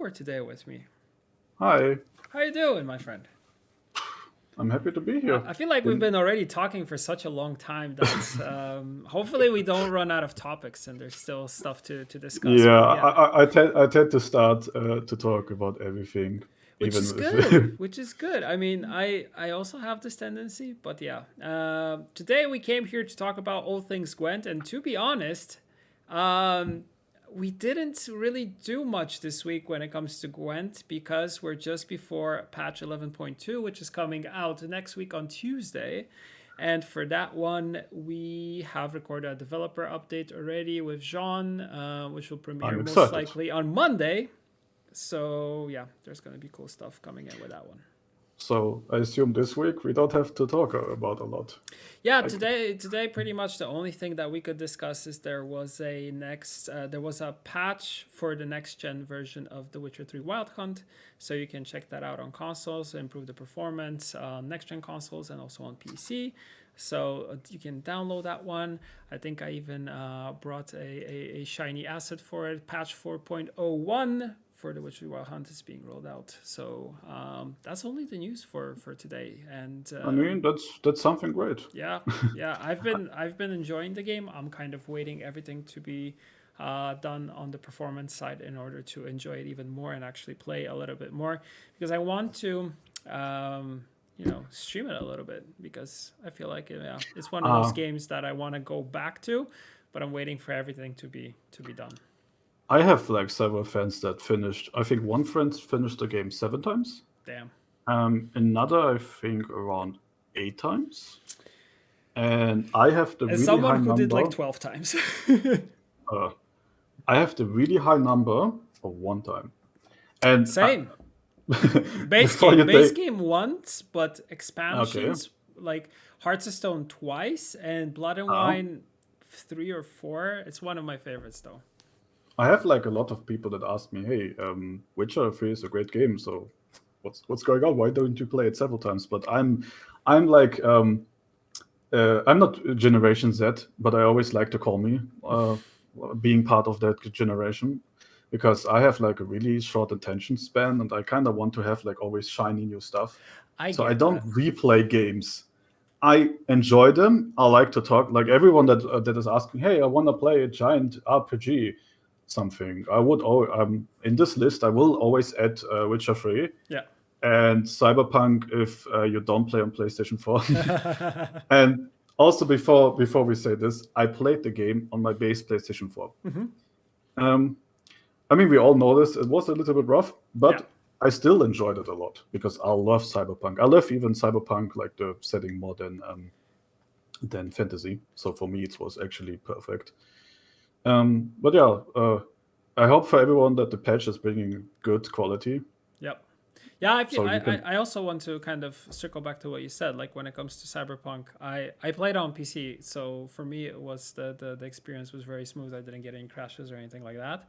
Qupor today with me. Hi, How you doing, my friend? I'm happy to be I here. I feel like we've Been- been already talking for such a long time that hopefully we don't run out of topics and there's still stuff to discuss. yeah, But I, yeah, I, I tend I tend to start to talk about everything, which even is if good. Which is good. I mean, I also have this tendency, but yeah. Today we came here to talk about all things Gwent, and to be honest, um, we didn't really do much this week when it comes to Gwent because we're just before patch 11.2, which is coming out next week on Tuesday. And for that one, we have recorded a developer update already with Jean, which will premiere I'm most excited. likely on Monday. So yeah, there's gonna be cool stuff coming in with that one. So I assume this week we don't have to talk about a lot. Yeah, Like, today pretty much the only thing that we could discuss is there was a patch for the next gen version of The Witcher 3 Wild Hunt, so you can check that out on consoles, improve the performance on next gen consoles and also on PC. So you can download that one. I think I even brought a shiny asset for it. Patch 4.01 for The Witcher Wild Hunt is being rolled out. So that's only the news for today. And I mean, that's something great. yeah, yeah, I've been enjoying the game. I'm kind of waiting everything to be done on the performance side in order to enjoy it even more and actually play a little bit more because I want to stream it a little bit because I feel like yeah, it's one of those Uh, games that I want to go back to, but I'm waiting for everything to be done. I have like several friends that finished. I think one friend finished the game 7 times. Damn. Another I think around 8 times. And I have the As really someone high who did like number. 12 times. Uh, I have the really high number of 1 time. And Same. Base before game, you base take, game once, but okay, expansions like Hearts of Stone twice and Blood and uh, Wine 3 or 4. It's one of my favorites though. I have like a lot of people that ask me, "Hey, Witcher 3 is a great game, so what's going on? Why don't you play it several times?" But I'm like I'm not Generation Z, but I always like to call me being part of that generation because I have like a really short attention span and I kind of want to have like always shiny new stuff. I So I get don't that. replay games. I enjoy them. I like to talk. Like everyone that is asking, "Hey, I want to play a giant RPG, something." I would. In this list, I will always add Witcher 3 Yeah. and Cyberpunk if you don't play on PlayStation 4. And also, before we say this, I played the game on my base PlayStation 4. Hmm. Um, I mean, we all know this. It was a little bit rough, Yeah. but I still enjoyed it a lot because I love Cyberpunk. I love even Cyberpunk, like the setting more than fantasy. So for me, it was actually perfect. But yeah, I hope for everyone that the patch is bringing good quality, Yep. Yeah, I, feel, so you can. I also want to kind of circle back to what you said. Like when it comes to Cyberpunk, I played on PC, so for me it was the experience was very smooth. I didn't get any crashes or anything like that.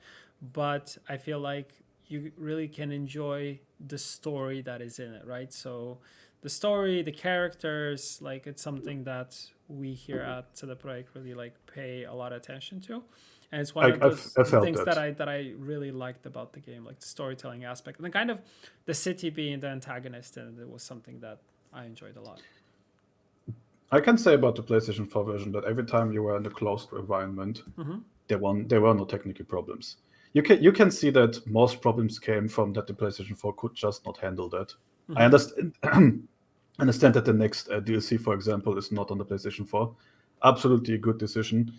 But I feel like you really can enjoy the story that is in it, right? So the story, the characters, like it's something that we here at the project really like pay a lot of attention to, and it's one I, of I've, those I the felt things that. that I really liked about the game, like the storytelling aspect, and then kind of the city being the antagonist, and it was something that I enjoyed a lot. I can say about the PlayStation 4 version that every time you were in a closed environment, Hmm. there were no technical problems. You can see that most problems came from that the PlayStation 4 could just not handle that. I Hmm. understand understand that the next DLC, for example, is not on the PlayStation 4. Absolutely a good decision,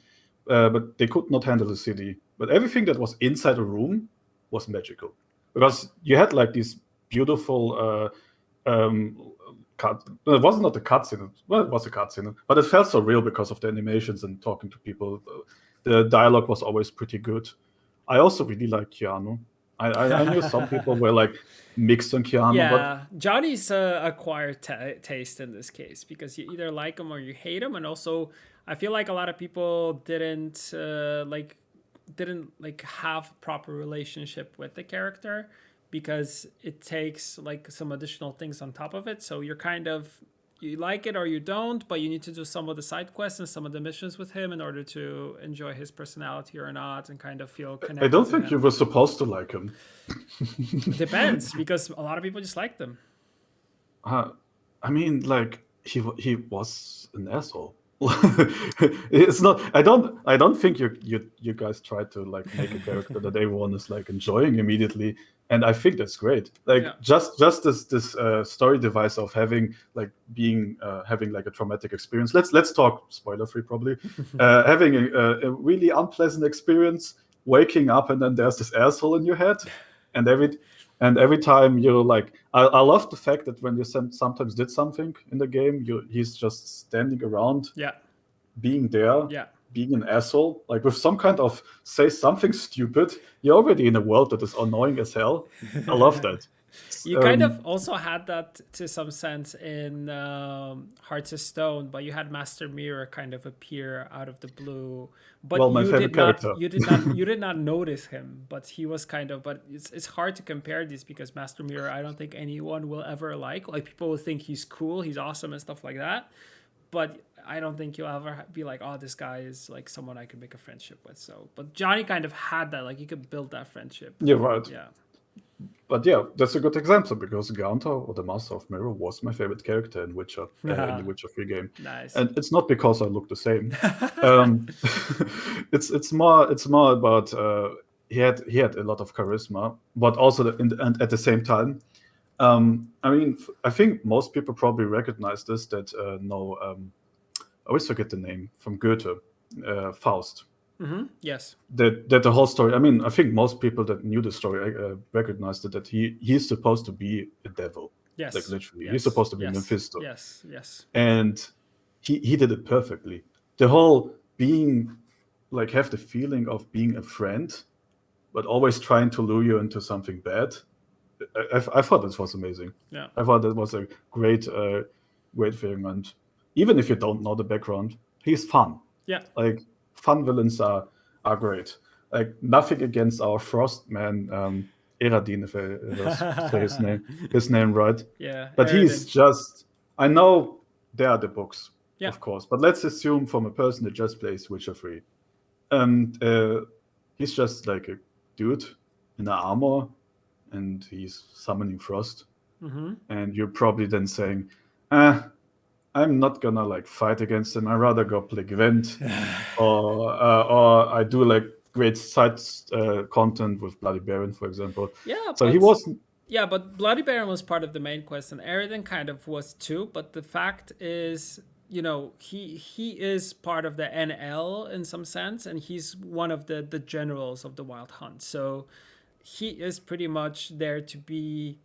but they could not handle the city. But everything that was inside a room was magical Yeah. because you had like these beautiful. Cut. No, it was not a cutscene. Well, it was a cutscene, but it felt so real because of the animations and talking to people. The dialogue was always pretty good. I also really like Keanu. I knew some people were like mixed on Keanu, but Yeah, Johnny's acquired taste in this case because you either like him or you hate him, and also I feel like a lot of people didn't have proper relationship with the character because it takes like some additional things on top of it. So you're kind of you like it or you don't, but you need to do some of the side quests and some of the missions with him in order to enjoy his personality or not, and kind of feel I connected don't to think you him. were supposed to like him. It depends, because a lot of people just like them. I mean, like he was an asshole. It's not. I don't think you guys try to like make a character that everyone is like enjoying immediately, and I think that's great. Like Yeah. just this story device of having like being having like a traumatic experience. Let's talk spoiler free probably. Having a really unpleasant experience, waking up and then there's this asshole in your head, and every time you're like, I love the fact that when you sometimes did something in the game, he's just standing around, Yeah. being there, Yeah. being an asshole, like with some kind of say something stupid. You're already in a world that is annoying as hell. I love that. You kind of also had that to some sense in Hearts of Stone, but you had Master Mirror kind of appear out of the blue. But Well, my favorite character. you did not notice him, but he was kind of. But it's hard to compare these because Master Mirror, I don't think anyone will ever like. Like people will think he's cool, he's awesome, and stuff like that. But I don't think you'll ever be like, oh, this guy is like someone I could make a friendship with. So, but Johnny kind of had that, like you could build that friendship. You're right. Yeah. But yeah, that's a good example because Gaunter or the Master of Mirror was my favorite character in Witcher in the Witcher 3 game. Nice. And it's not because I look the same. um, it's more about he had a lot of charisma, but also and at the same time, I mean, I think most people probably recognize this. That I always forget the name from Goethe, Faust. Yes. That the whole story. I mean, I think most people that knew the story recognized that he's supposed to be a devil. Yes. Like literally, yes. he's supposed to be yes. Mephisto. Yes. Yes. And he did it perfectly. The whole being like have the feeling of being a friend, but always trying to lure you into something bad. I thought this was amazing. Yeah. I thought that was a great thing. And even if you don't know the background, he's fun. Yeah. Like fun villains are great. Like nothing against our Frost man, Eradin, if I say his name right. Yeah. But he's just. I know there are the books, Yeah. of course, but let's assume from a person that just plays Witcher 3, and he's just like a dude in armor, and he's summoning Frost, and you're probably then saying, I'm not gonna like fight against him. I rather go play Gwent, or I do like great side content with Bloody Baron, for example. Yeah. So he wasn't. Yeah, but Bloody Baron was part of the main quest, and Aridin kind of was too. But the fact is, you know, he is part of the NL in some sense, and he's one of the generals of the Wild Hunt. So he is pretty much there to be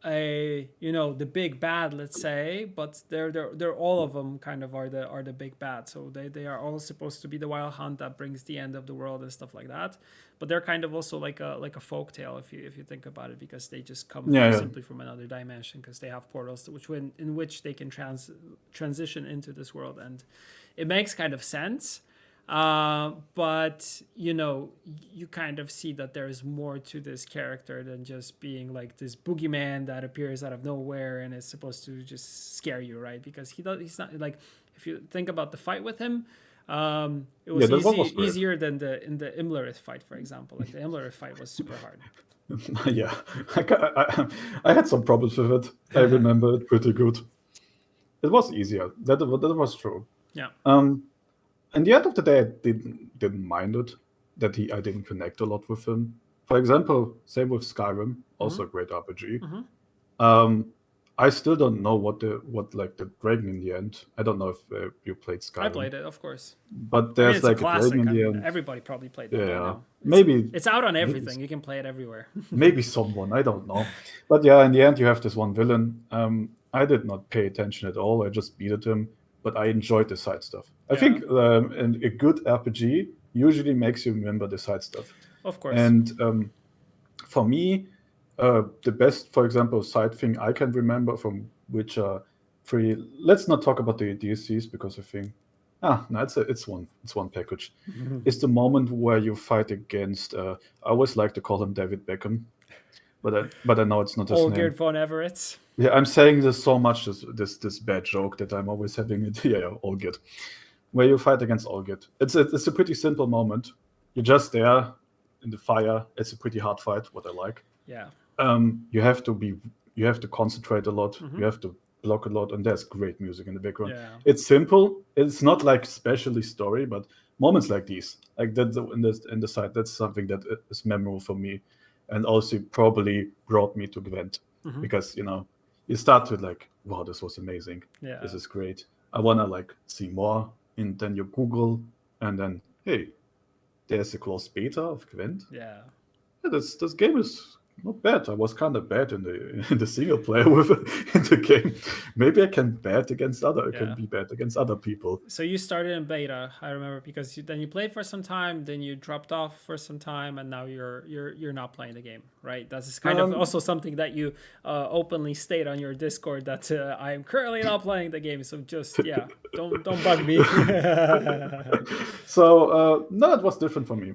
a, you know, the big bad, let's say, but they're all of them kind of are the big bad. So they are all supposed to be the Wild Hunt that brings the end of the world and stuff like that. But they're kind of also like a folk tale if you think about it, because they just come simply from another dimension, because they have portals in which they can transition into this world, and it makes kind of sense. But you know, you kind of see that there is more to this character than just being like this boogeyman that appears out of nowhere and is supposed to just scare you, right? Because he's not like, if you think about the fight with him, it was easier than in the Imlerith fight, for example. Like the Imlerith fight was super hard. Yeah, I had some problems with it. I remember it pretty good. It was easier. That was true. Yeah. At the end of the day, I didn't mind it that I didn't connect a lot with him. For example, same with Skyrim, also a great RPG. I still don't know what the dragon in the end. I don't know if you played Skyrim. I played it, of course. But there's like a dragon in the end. Everybody probably played it. Yeah, maybe it's out on everything. You can play it everywhere. Maybe someone, I don't know. But yeah, in the end, you have this one villain. I did not pay attention at all. I just beat him, but I enjoyed the side stuff. I think a good RPG usually makes you remember the side stuff. Of course. And for me, the best, for example, side thing I can remember from Witcher 3. Let's not talk about the DLCs because I think it's one package. It's the moment where you fight against. I always like to call him David Beckham. but I know it's not his name. Olgerd von Everett. Yeah, I'm saying this so much, this bad joke that I'm always having it. Yeah, Olgerd. Where you fight against Olgerd. It's a pretty simple moment. You're just there in the fire. It's a pretty hard fight, what I like. Yeah. You have to concentrate a lot. You have to block a lot, and there's great music in the background. Yeah. It's simple. It's not like especially story, but moments like these, like that in the side, that's something that is memorable for me, and also probably brought me to Gwent because you start with like, wow, this was amazing. Yeah. This is great. I wanna like see more, and then you Google, and then hey, there's a closed beta of Gwent. Yeah. This game is not bad. I was kind of bad in the single player with in the game. Maybe I can bet against can be bad against other people. So you started in beta, I remember, because then you played for some time, then you dropped off for some time, and now you're not playing the game, right? That's kind of also something that you openly state on your Discord, that I am currently not playing the game. So just don't bug me. So no, it was different for me.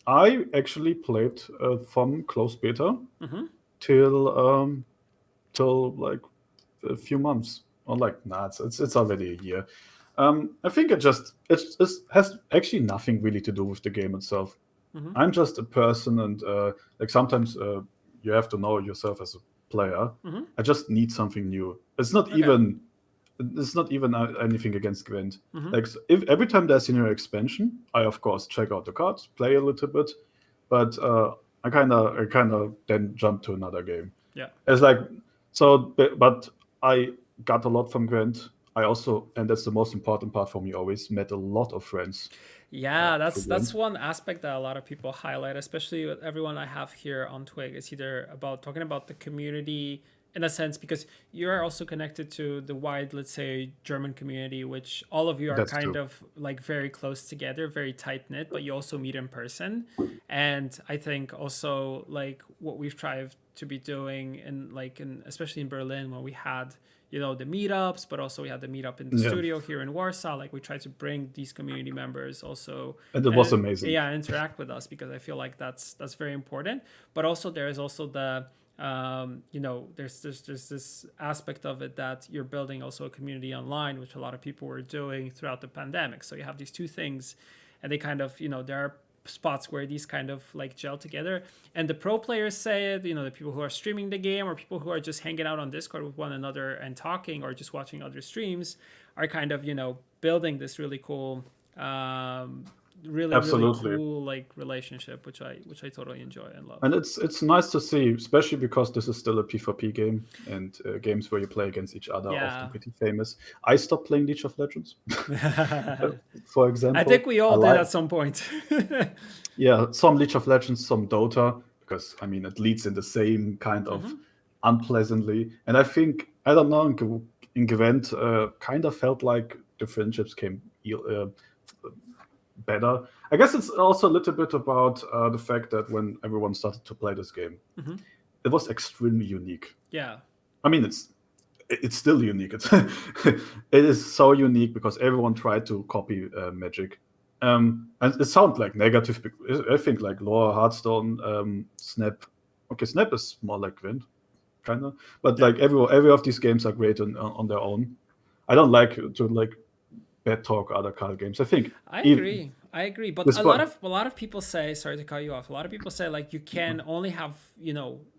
I actually played from closed beta till like a few months, or like it's already a year. I think it has actually nothing really to do with the game itself. I'm just a person, and like sometimes you have to know yourself as a player. I just need something new. It's not even anything against Gwent. Like if every time there's a new expansion, I of course check out the cards, play a little bit, but I kind of then jump to another game. Yeah, it's like so. But I got a lot from Gwent. I also, and that's the most important part for me, always met a lot of friends. Yeah, that's one aspect that a lot of people highlight, especially with everyone I have here on Twig. It's either about talking about the community in a sense, because you're also connected to the wide, let's say, German community, which all of you are kind of like very close together, very tight knit, but you also meet in person. And I think also like what we've tried to be doing, especially in Berlin, when we had the meetups, but also we had the meetup in the studio here in Warsaw. Like we tried to bring these community members also, and it was amazing. Yeah, interact with us, because I feel like that's very important. But also there is also the there's this aspect of it that you're building also a community online, which a lot of people were doing throughout the pandemic. So you have these two things, and they kind of there are spots where these kind of like gel together. And the pro players say it, the people who are streaming the game, or people who are just hanging out on Discord with one another and talking, or just watching other streams, are kind of building this really cool really cool like relationship, which I totally enjoy and love. And it's nice to see, especially because this is still a PvP game, and games where you play against each other are often pretty famous. I stopped playing League of Legends, for example. I think we all did at some point. Yeah, some League of Legends, some Dota, because I mean it leads in the same kind of unpleasantly. And I think, I don't know, in Gwent kind of felt like the friendships came better. I guess it's also a little bit about the fact that when everyone started to play this game, it was extremely unique. Yeah, I mean it's still unique. It is so unique because everyone tried to copy Magic, and it sounds like negative. I think like Lore, Hearthstone, Snap. Okay, Snap is more like Gwent, kind of. But like every of these games are great on their own. I don't like to like bad talk other card games. I think I agree, but a lot of people say, sorry to cut you off, a lot of people say like you can only have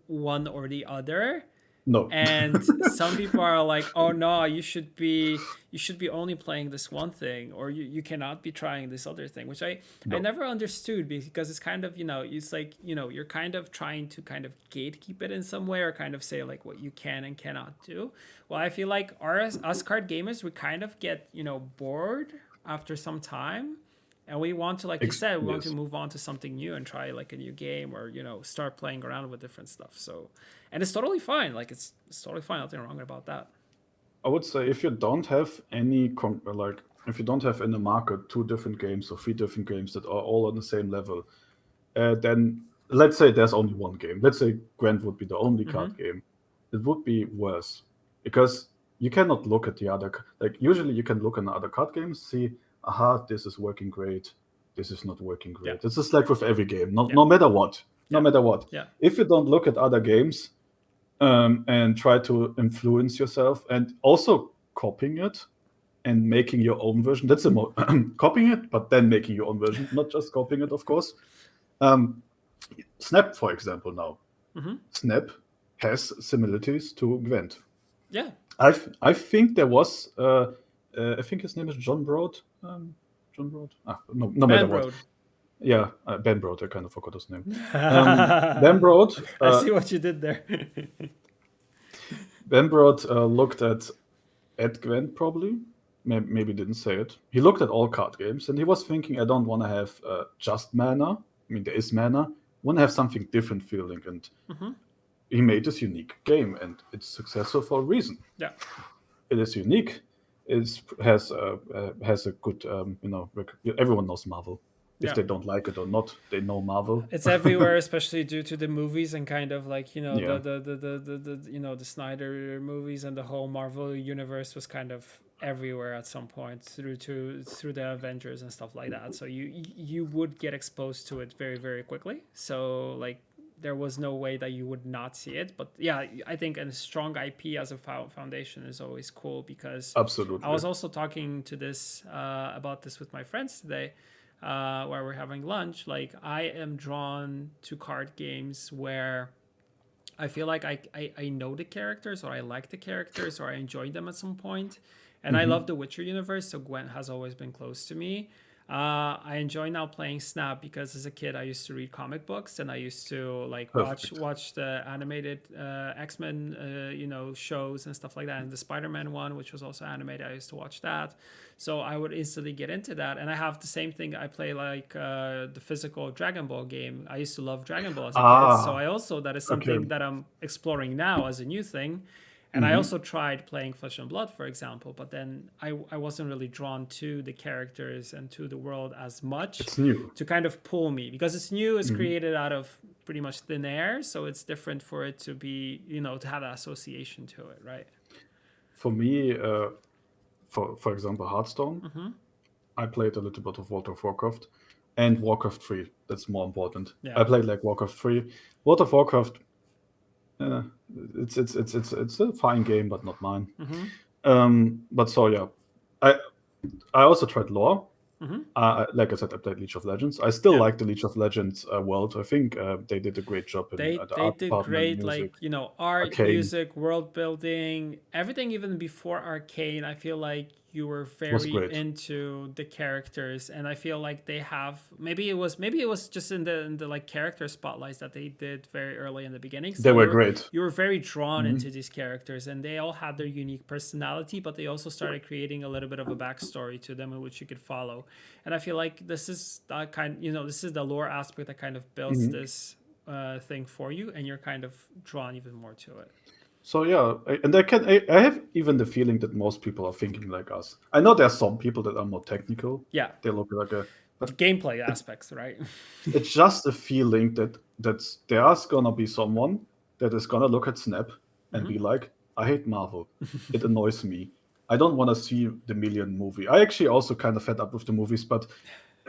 one or the other. No. And some people are like, oh no, you should be only playing this one thing, or you cannot be trying this other thing, which I never understood, because it's kind of it's like you're kind of trying to kind of gatekeep it in some way, or kind of say like what you can and cannot do. Well, I feel like us card gamers, we kind of get bored after some time, and we want to, like you said, we want to move on to something new and try like a new game, or start playing around with different stuff. So, and it's totally fine. Like it's totally fine. Nothing wrong about that. I would say if you don't have any if you don't have in the market 2 different games or 3 different games that are all on the same level, then let's say there's only one game. Let's say Gwent would be the only card game. It would be worse, because you cannot look at the other. Like usually you can look at other card games, see, aha, this is working great, this is not working great. It's just like with every game, no matter what. no Yeah. matter what. Yeah. If you don't look at other games and try to influence yourself and also copying it and making your own version, that's the copying it, but then making your own version, not just copying it, of course. Snap, for example, now. Snap has similarities to Gwent. Yeah. I think there was, I think his name is John Broad. John Broad? No matter Ben what. Road. Yeah, Ben Broad, I kind of forgot his name. Ben Broad. I see what you did there. Ben Broad looked at Gwent probably. Maybe didn't say it. He looked at all card games and he was thinking, I don't want to have just mana. I mean, there is mana. I want to have something different feeling. And he made this unique game and it's successful for a reason. Yeah. It is unique. It has a good, everyone knows Marvel. If Yeah. they don't like it or not, they know Marvel. It's everywhere, especially due to the movies and kind of like, Yeah. the Snyder movies, and the whole Marvel universe was kind of everywhere at some point through the Avengers and stuff like that. So you would get exposed to it very, very quickly. So like there was no way that you would not see it. But yeah, I think a strong IP as a foundation is always cool, because Absolutely. I was also talking to this about this with my friends today. Where we're having lunch, like I am drawn to card games where I feel like I know the characters, or I like the characters, or I enjoyed them at some point. And I love the Witcher universe, so Gwent has always been close to me. I enjoy now playing Snap because as a kid I used to read comic books, and I used to like watch the animated X-Men shows and stuff like that, and the Spider-Man one, which was also animated, I used to watch that. So I would instantly get into that. And I have the same thing. I play like the physical Dragon Ball game. I used to love Dragon Ball as a kid. So I also, that is something that I'm exploring now as a new thing. And I also tried playing Flesh and Blood, for example, but then I wasn't really drawn to the characters and to the world as much. It's new. To kind of pull me, because it's new, it's created out of pretty much thin air. So it's different for it to be, to have that association to it, right? For me, for example, Hearthstone, I played a little bit of World of Warcraft and Warcraft 3. That's more important. Yeah. I played like Warcraft 3. World of Warcraft, it's a fine game, but not mine. But so yeah, I also tried lore. Like I said, I played League of Legends. I still like the League of Legends world. I think they did a great job in They the art did department, great, music. like art, Arcane. music, world building, everything. Even before Arcane, I feel like you were very into the characters, and I feel like they have maybe it was just in the like character spotlights that they did very early in the beginning. So They were great. You were very drawn into these characters, and they all had their unique personality, but they also started creating a little bit of a backstory to them in which you could follow. And I feel like this is that this is the lore aspect that kind of builds this thing for you, and you're kind of drawn even more to it. So yeah, I have even the feeling that most people are thinking like us. I know there are some people that are more technical. Yeah, they look like the gameplay aspects, right? It's just a feeling that there's gonna be someone that is gonna look at Snap and be like, I hate Marvel. It annoys me. I don't want to see the Million movie. I actually also kind of fed up with the movies, but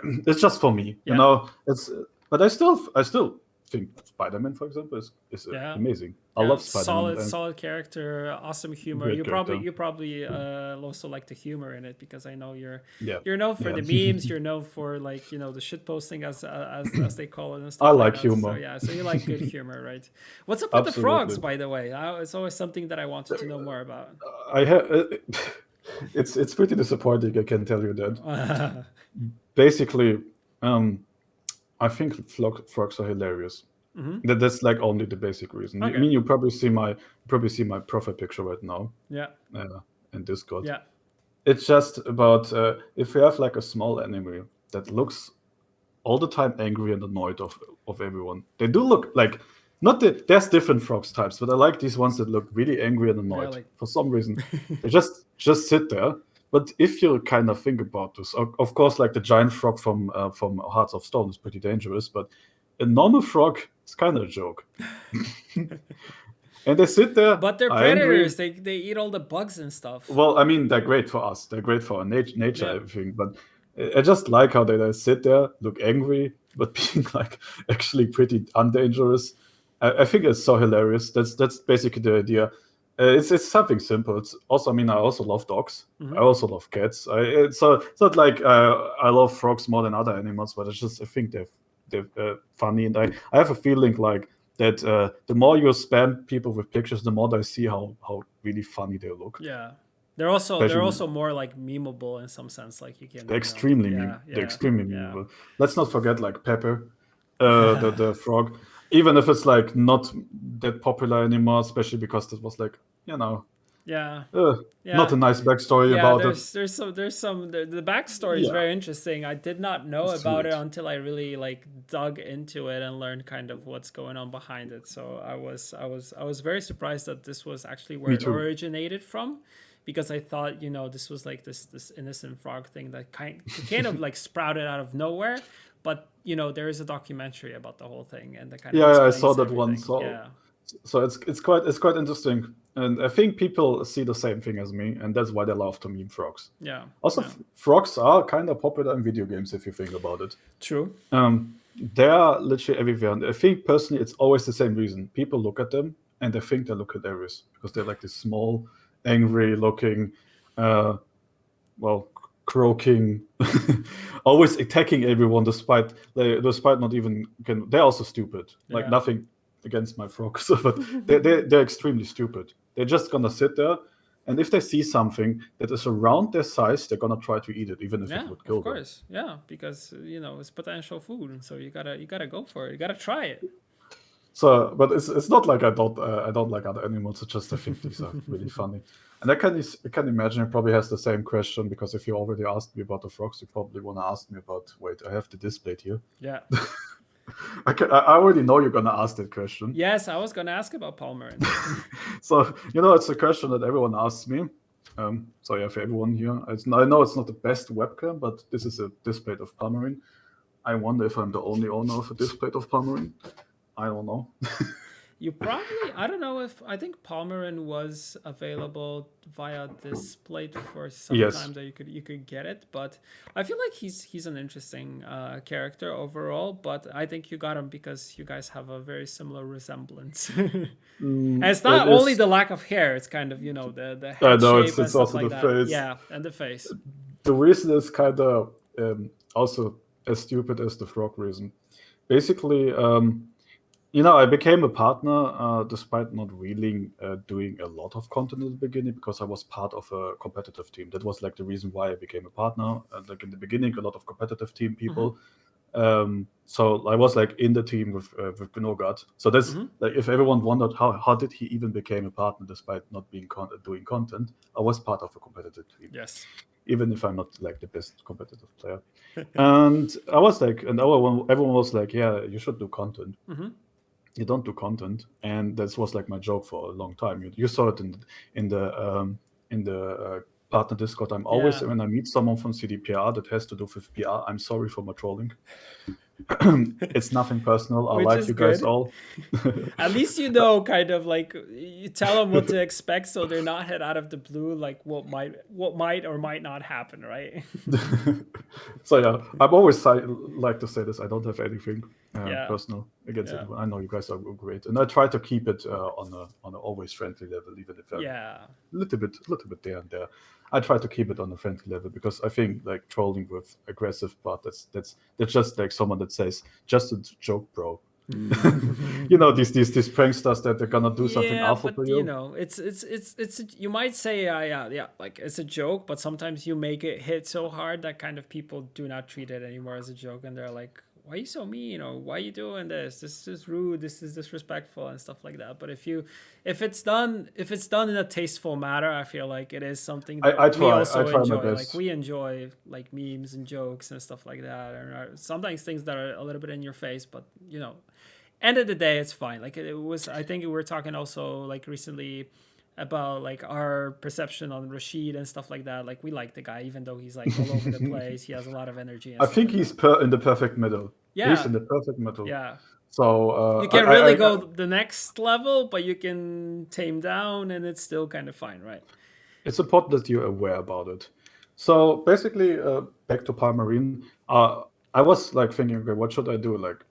it's just for me, But I still think Spider-Man, for example, is amazing. I love Spider-Man. Solid character, awesome humor. You probably also like the humor in it, because I know you're known for the memes. You're known for like the shit posting as they call it and stuff. I like humor. So you like good humor, right? What's up with the frogs, by the way? It's always something that I wanted to know more about. I have. It's pretty disappointing. I can tell you that. Basically, I think frogs are hilarious. That's like only the basic reason. Okay. I mean, you probably see my profile picture right now. Yeah. In Discord. Yeah. It's just about if you have like a small enemy that looks all the time angry and annoyed of everyone. They do look like there's different frogs types, but I like these ones that look really angry and annoyed for some reason. They just sit there. But if you kind of think about this, of course, like the giant frog from Hearts of Stone is pretty dangerous, but a normal frog is kind of a joke. And they sit there. But they're predators. They eat all the bugs and stuff. Well, I mean, they're great for us. They're great for our nature, everything. But I just like how they sit there, look angry, but being like actually pretty undangerous. I think it's so hilarious. That's basically the idea. It's something simple. It's also, I mean, I also love dogs. I also love cats. It's not like I love frogs more than other animals, but it's just I think they're funny, and I have a feeling like that the more you spam people with pictures, the more they see how really funny they look. Yeah. They're Especially also more like memeable in some sense. Like you can, they're yeah, extremely yeah. memeable. Let's not forget like Pepper, the frog. Even if it's like not that popular anymore, especially because it was like you know Yeah. uh, not Yeah. a nice backstory Yeah, about it. the backstory is Yeah, very interesting. I did not know it's about it sweet. until I really like dug into it and learned kind of what's going on behind it. So I was very surprised that this was actually where Me it too. originated from, because I thought, this was like this innocent frog thing that kind of like sprouted out of nowhere. But there is a documentary about the whole thing, and that kind of Yeah, I saw explains that one. everything. So Yeah. so it's quite interesting, and I think people see the same thing as me, and that's why they love to meme frogs. Yeah. Also, Yeah. frogs are kind of popular in video games if you think about it. True. They are literally everywhere. And I think personally, it's always the same reason. People look at them and they think they look hilarious because they're like this small, angry-looking, uh, well, croaking, always attacking everyone despite not even can. They're also stupid. Like Yeah. nothing against my frogs, but they're extremely stupid. They're just gonna sit there, and if they see something that is around their size, they're gonna try to eat it, even if it Yeah, would of kill them. course. Yeah, because it's potential food, and so you gotta go for it. You gotta try it. So, but it's not like I don't like other animals. It's just I think these are really funny, and I can imagine you probably has the same question because if you already asked me about the frogs, you probably want to ask me about. Wait, I have the display here. Yeah. I already know you're gonna ask that question. Yes, I was gonna ask about Palmerin. So it's a question that everyone asks me. So yeah, for everyone here, I know it's not the best webcam, but this is a display of Palmerin. I wonder if I'm the only owner of a display of Palmerin. I don't know. You probably, I don't know, if I think Palmerin was available via Displate for some Yes. time that you could get it, but I feel like he's an interesting character overall. But I think you got him because you guys have a very similar resemblance. And it's It not only is. the lack of hair; it's kind of the I head know shape and it's stuff also like the that. face. Yeah, and the face. The reason is kind of also as stupid as the frog reason. Basically, I became a partner despite not really doing a lot of content in the beginning because I was part of a competitive team. That was like the reason why I became a partner. Like in the beginning, a lot of competitive team people. So I was like in the team with Gnogart. So that's like if everyone wondered how did he even became a partner despite not being doing content, I was part of a competitive team, Yes. even if I'm not like the best competitive player. And I was like, and everyone was like, yeah, you should do content. You don't do content, and that was like my joke for a long time. You saw it in the partner Discord. I'm always Yeah. when I meet someone from CDPR that has to do with PR, I'm sorry for my trolling. It's nothing personal. I Which like is you guys good. all. At least kind of like you tell them what to expect, so they're not hit out of the blue, like what might or might not happen, right? So yeah, I'm always like to say this. I don't have anything Yeah, personal against yeah, anyone. I know you guys are great, and I try to keep it on a always friendly level, even if I'm yeah, little bit there and there. I try to keep it on a friendly level because I think like trolling with aggressive part that's just like someone that says just a joke, bro. These pranksters that they're gonna do something yeah. awful But to you. you might say, yeah, like it's a joke, but sometimes you make it hit so hard that kind of people do not treat it anymore as a joke, and they're like, why are you so mean, or why are you doing this? This is rude, this is disrespectful, and stuff like that. But if it's done in a tasteful manner, I feel like it is something that we I also try my enjoy. Like best. we enjoy like memes and jokes and stuff like that, and sometimes things that are a little bit in your face, but end of the day, it's fine. Like it was, I think we were talking also like recently about like our perception on Rashid and stuff like that. Like we like the guy, even though he's like all over the place. He has a lot of energy and I stuff think like he's that. in the perfect middle. He's Yeah, in the perfect middle. yeah. So You can really go the next level, but you can tame down, and it's still kind of fine, right? it's important that you're aware about it. So basically, back to Palmarine. I was like thinking, okay, what should I do? Like,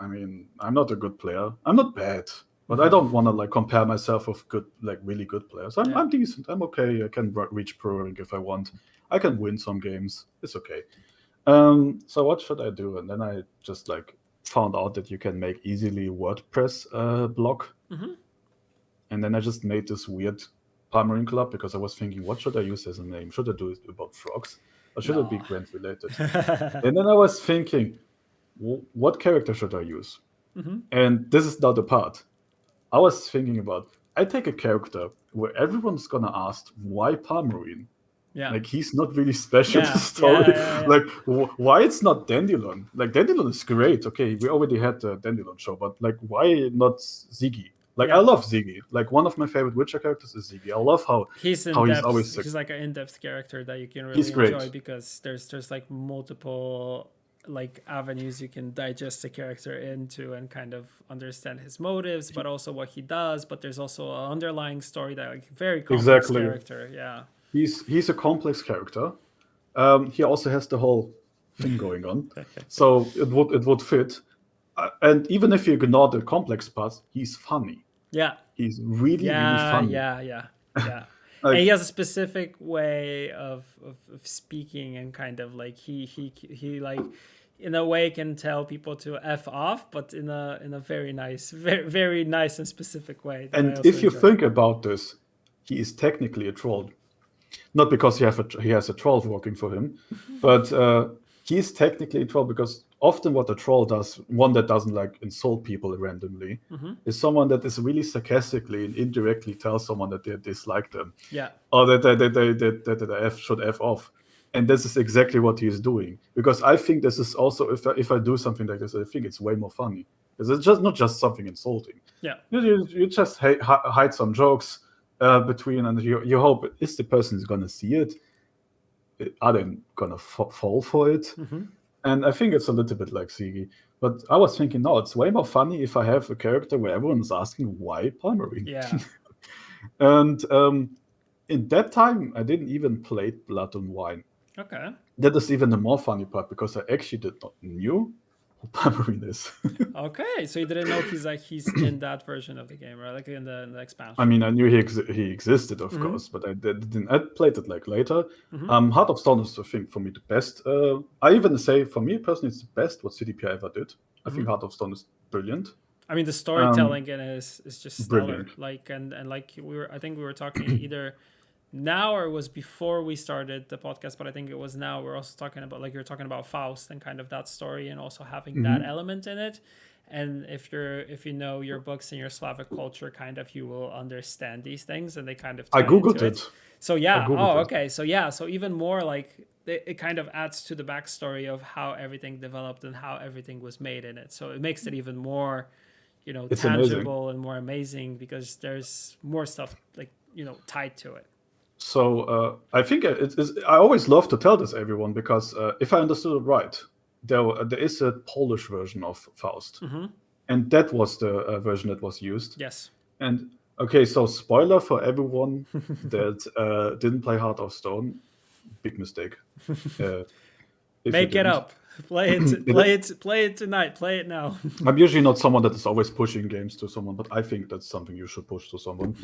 I mean, I'm not a good player. I'm not bad, but I don't want to like compare myself with good, like really good players. Yeah. I'm decent. I'm okay. I can reach pro rank if I want. I can win some games. It's okay. So what should I do? And then I just like found out that you can make easily WordPress blog, Mm-hmm. and then I just made this weird Palmarine club because I was thinking, what should I use as a name? Should I do it about frogs, or should it be No. Gwent related? And then I was thinking, what character should I use? Mm-hmm. And this is now the part. I was thinking about, I take a character where everyone's gonna ask why Palmarine. Yeah. Like he's not really special to the Yeah. story. Yeah. Like why it's not Dandelion? Like Dandelion is great. Okay, we already had the Dandelion show, but like why not Ziggy? Like I Yeah. love Ziggy. Like one of my favorite Witcher characters is Ziggy. I love He's in how he's depth. always like He's like an in-depth character that you can he's really enjoy great. because there's like multiple like avenues you can digest the character into and kind of understand his motives, but also what he does. But there's also an underlying story that like very complex Exactly. character. Yeah. He's a complex character. He also has the whole thing going on, so it would fit. And even if you ignore the complex parts, he's funny. Yeah. He's really really Yeah. funny. Yeah. Yeah. Yeah. And Like he has a specific way of speaking and kind of like he like in a way can tell people to f off, but in a very nice, very nice and specific way that I and also if you enjoy. think about this, he is technically a troll. Not because he has a troll working for him, but he is technically a troll because often what a troll does, one that doesn't like insult people randomly, Mm-hmm. is someone that is really sarcastically and indirectly tells someone that they dislike them, Yeah. or that F should F off. And this is exactly what he is doing. Because I think this is also, if I do something like this, I think it's way more funny. Because it's just not just something insulting. Yeah. You just hide some jokes between, and you hope, is the person going to see it? Are they going to fall for it? Mm-hmm. And I think it's a little bit like Sigi. But I was thinking, no, it's way more funny if I have a character where everyone is asking why Palmarine. Yeah. And in that time, I didn't even play Blood and Wine. Okay. That is even the more funny part because I actually did not knew who Palmarine is. Okay. So you didn't know he's in that version of the game, right? Like in the I expansion. mean, I knew he existed, of Mm-hmm. course, but I didn't. I played it like later. Mm-hmm. Heart of Stone is, I think, for me the best. I even say, for me personally, it's the best what CDPR ever did. I Mm-hmm. think Heart of Stone is brilliant. I mean, the Um, storytelling in it is just stellar. Brilliant. Like and like I think we were talking either now or it was before we started the podcast, but I think it was now. We're also talking about like you're talking about Faust and kind of that story and also having that Hmm. element in it. And if you know your books and your Slavic culture, kind of you will understand these things and they kind of I tie into googled it. it. So I yeah, googled oh it. okay, so yeah, so even more like it kind of adds to the backstory of how everything developed and how everything was made in it. So it makes it even more It's amazing. tangible and more amazing because there's more stuff like tied to it. So I think I always love to tell this everyone because if I understood it right, there is a Polish version of Faust, Mm-hmm. and that was the version that was used. Yes. And okay, so spoiler for everyone that didn't play Heart of Stone, big mistake. Uh, if you Make it didn't, up. Play it. Play it. Play it tonight. Play it now. I'm usually not someone that is always pushing games to someone, but I think that's something you should push to someone.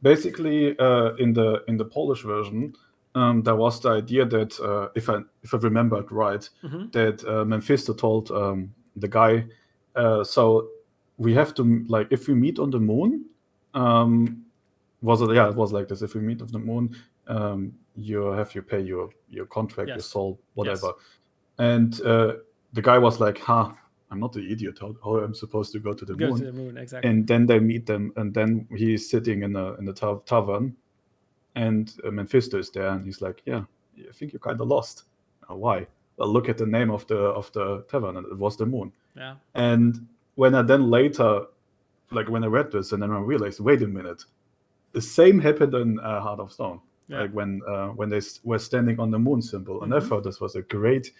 Basically, in the Polish version, there was the idea that if I remember it right, Mm-hmm. that Mephisto told the guy, so we have to like if we meet on the moon, was it? Yeah, it was like this. If we meet on the moon, you pay your contract, your Yes. soul, whatever. Yes. And the guy was like, "Huh, I'm not the idiot. How am I supposed to go to the Go to moon?" the moon. Exactly. And then they meet them, and then he's sitting in the tavern, and Mephisto is there, and he's like, "Yeah, I think you're kind of lost. Why? Well, look at the name of the tavern, and it was the moon." Yeah. And when I then later, like when I read this, and then I realized, wait a minute, the same happened in Heart of Stone. Yeah. Like when they were standing on the moon symbol, and I thought this was a great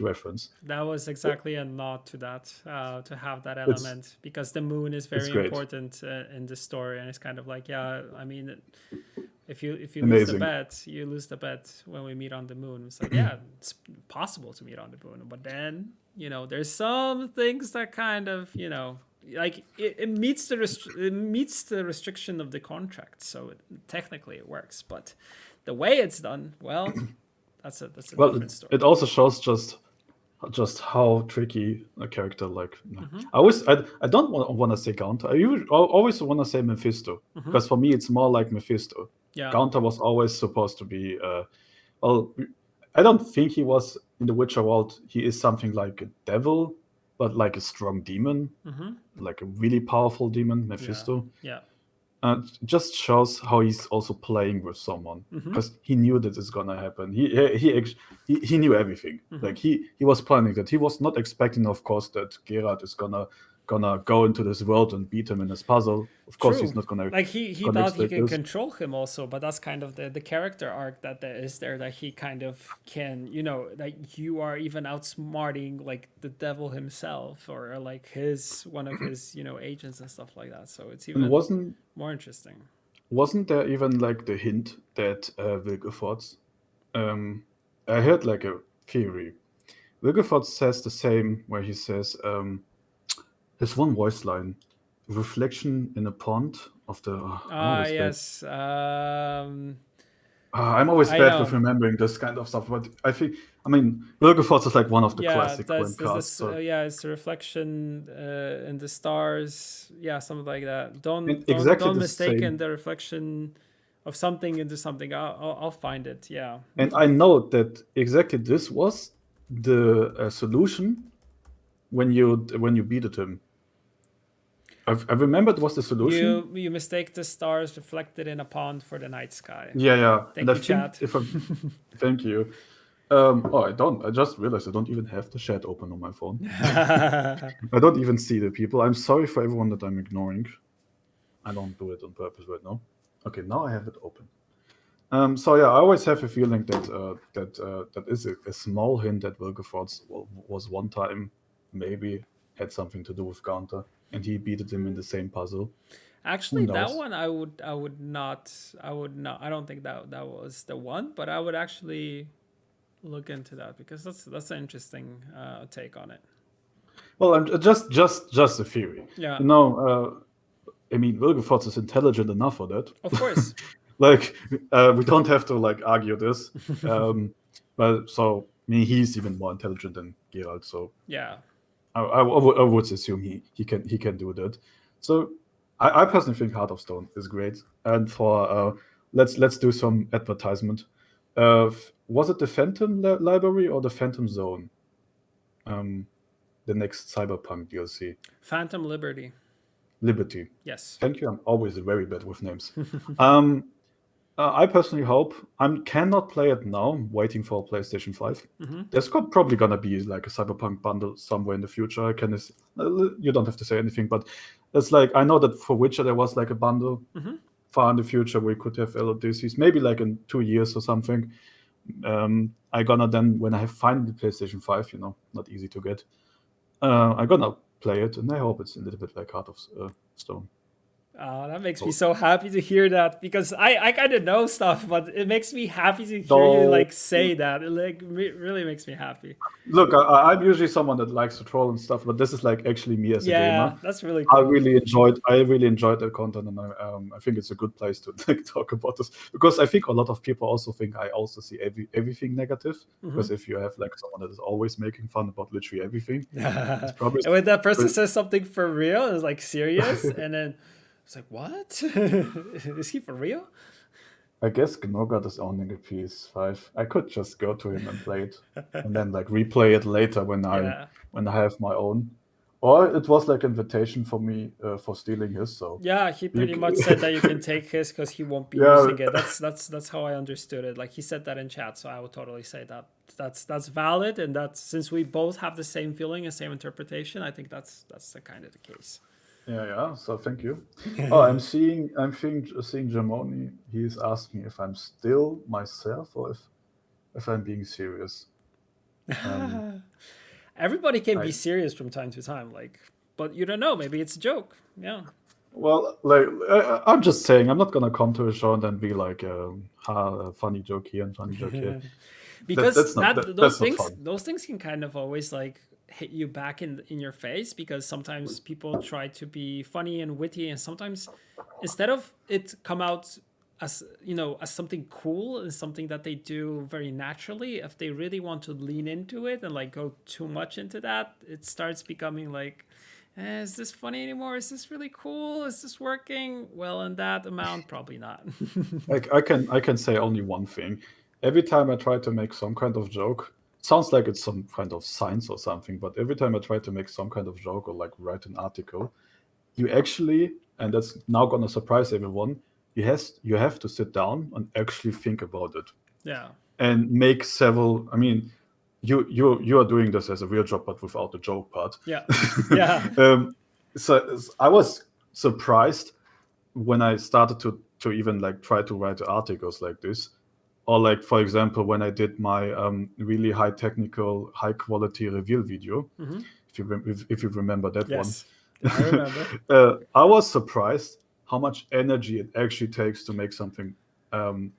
reference. That was exactly a nod to that, to have that element because the moon is It's very great. important in the story, and it's kind of like, yeah, I mean, If you lose the Amazing. bet, you lose the bet when we meet on the moon. It's like, yeah, it's possible to meet on the moon, but then there's some things that kind of like it meets it meets the restriction of the contract, so technically it works. But the way it's done, well, that's a Well, different story. it also shows just how tricky a character like. Mm-hmm. I don't want to say Gaunter. Always want to say Mephisto, Mm-hmm. because for me it's more like Mephisto. Yeah. Gaunter was always supposed to be. Well, I don't think he was in the Witcher world. He is something like a devil, but like a strong demon, Mm-hmm. like a really powerful demon, Mephisto. Yeah. It just shows how he's also playing with someone, Mm-hmm. because he knew that it's gonna happen. He knew everything. Mm-hmm. Like he was planning that. He was not expecting, of course, that Geralt is gonna go into this world and beat him in his puzzle. Of course, he's not gonna. Like he gonna thought he expect can this. control him also, but that's kind of the character arc that there is there, that he kind of can, that you are even outsmarting like the devil himself, or like one of his agents and stuff like that. So it's even And more interesting. wasn't there even like the hint that Wilgefortz? I heard like a theory. Wilgefortz says the same, where he says, there's one voice line, reflection in a pond of the. Yes. I'm always I bad know. with remembering this kind of stuff, but I mean, Wilgefortz is like one of the classic Gwent there's cards. this, So. it's the reflection in the stars. Yeah, something like that. Exactly Don't the mistake same. the reflection of something into something. I'll find it. Yeah. And I know that exactly this was the solution when you beated him. I remember it was the solution. You mistake the stars reflected in a pond for the night sky. Yeah. Thank you, chat. Thank you. I don't. I just realized I don't even have the chat open on my phone. I don't even see the people. I'm sorry for everyone that I'm ignoring. I don't do it on purpose right now. Okay, now I have it open. So yeah, I always have a feeling that is a small hint that Wilgefortz was one time maybe had something to do with Gaunter, and he beat him in the same puzzle. Actually, that one I would not. I don't think that was the one, but I would actually look into that, because that's an interesting take on it. Well, I'm just a theory. Yeah. I mean, Wilgefortz is intelligent enough for that. Of course. Like, we don't have to like argue this. But so I mean, he's even more intelligent than Geralt. So yeah, I would assume he can do that. So I personally think Heart of Stone is great. And for let's do some advertisement. Was it the Phantom Library or the Phantom Zone? The next Cyberpunk DLC. Phantom Liberty. Liberty. Yes. Thank you. I'm always very bad with names. I personally hope I cannot play it now. I'm waiting for PlayStation 5. Mm-hmm. There's probably gonna be like a Cyberpunk bundle somewhere in the future. You don't have to say anything, but it's like I know that for Witcher there was like a bundle far in the future where we could have LDCs, maybe like in 2 years or something. I gonna then, when I have finally PlayStation 5, not easy to get. I'm gonna play it, and I hope it's a little bit like Heart of Stone. That makes me so happy to hear that, because I kind of know stuff, but it makes me happy to hear you like say that. It like really makes me happy. Look, I'm usually someone that likes to troll and stuff, but this is like actually me as a gamer. Yeah, that's really cool. I really enjoyed that content, and I think it's a good place to like talk about this, because I think a lot of people also think I also see everything negative. Because if you have like someone that is always making fun about literally everything, it's probably and when that person says something for real, it's like serious, and then it's like, what? Is he for real? I guess Gnogart is owning a PS5. I could just go to him and play it, and then like replay it later when I have my own. Or it was like invitation for me for stealing his. So yeah, he pretty much said that you can take his because he won't be using it. That's how I understood it. Like he said that in chat, so I would totally say that that's valid, and that's, since we both have the same feeling and same interpretation, I think that's the kind of the case. Yeah. So thank you. I'm seeing Jamoni. He's asking if I'm still myself or if I'm being serious. Everybody can be serious from time to time, like, but you don't know. Maybe it's a joke. Yeah. Well, like I'm just saying, I'm not gonna come to a show and then be like, a funny joke here and funny joke here. Because That's not fun. those things can kind of always like hit you back in your face, because sometimes people try to be funny and witty, and sometimes instead of it come out as, you know, as something cool and something that they do very naturally, if they really want to lean into it and like go too much into that, it starts becoming like, is this funny anymore? Is this really cool? Is this working? Well, in that amount, probably not. Like I can say only one thing. Every time I try to make some kind of joke, sounds like it's some kind of science or something, but every time I try to make some kind of joke or like write an article, you actually, and that's now gonna surprise everyone, you have to sit down and actually think about it Yeah. and make several. I mean, you are doing this as a real job, but without the joke part. Yeah. Yeah. So I was surprised when I started to even like try to write articles like this, or like for example when I did my really high technical, high quality reveal video. Mm-hmm. If you remember that one, Yes. Yeah, I remember. I was surprised how much energy it actually takes to make something um,